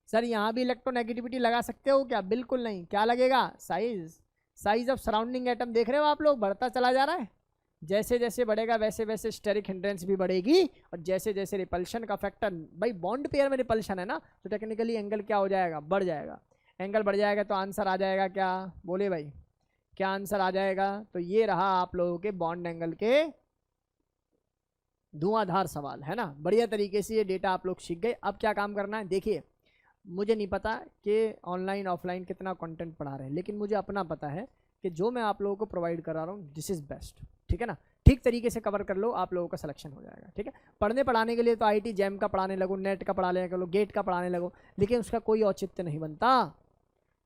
सर यहाँ भी इलेक्ट्रोनेगेटिविटी लगा सकते हो क्या? बिल्कुल नहीं। क्या लगेगा? Size, size of surrounding atom. देख रहे हो आप लोग, बढ़ता चला जा रहा है। जैसे जैसे बढ़ेगा वैसे वैसे स्टेरिक हिंड्रेंस भी बढ़ेगी, और जैसे जैसे रिपल्शन का फैक्टर, भाई बॉन्ड पेयर में रिपल्शन है ना, तो टेक्निकली एंगल क्या हो जाएगा? बढ़ जाएगा। एंगल बढ़ जाएगा तो आंसर आ जाएगा क्या? बोले भाई क्या आंसर आ जाएगा? तो ये रहा आप लोगों के बॉन्ड एंगल के धुआंधार सवाल, है ना। बढ़िया तरीके से ये डेटा आप लोग सीख गए। अब क्या काम करना है? देखिए मुझे नहीं पता कि ऑनलाइन ऑफलाइन कितना कंटेंट पढ़ा रहे हैं, लेकिन मुझे अपना पता है कि जो मैं आप लोगों को प्रोवाइड करा रहा हूँ दिस इज़ बेस्ट। ठीक है ना। ठीक तरीके से कवर कर लो, आप लोगों का सिलेक्शन हो जाएगा। ठीक है, पढ़ने पढ़ाने के लिए तो IIT जैम का पढ़ाने लगो, नेट का पढ़ाने लगो, गेट का पढ़ाने लगो, लेकिन उसका कोई औचित्य नहीं बनता।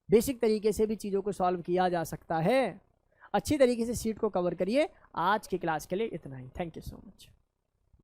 बेसिक तरीके से भी चीज़ों को सॉल्व किया जा सकता है। अच्छी तरीके से सीट को कवर करिए। आज की क्लास के लिए इतना ही। Thank you so much.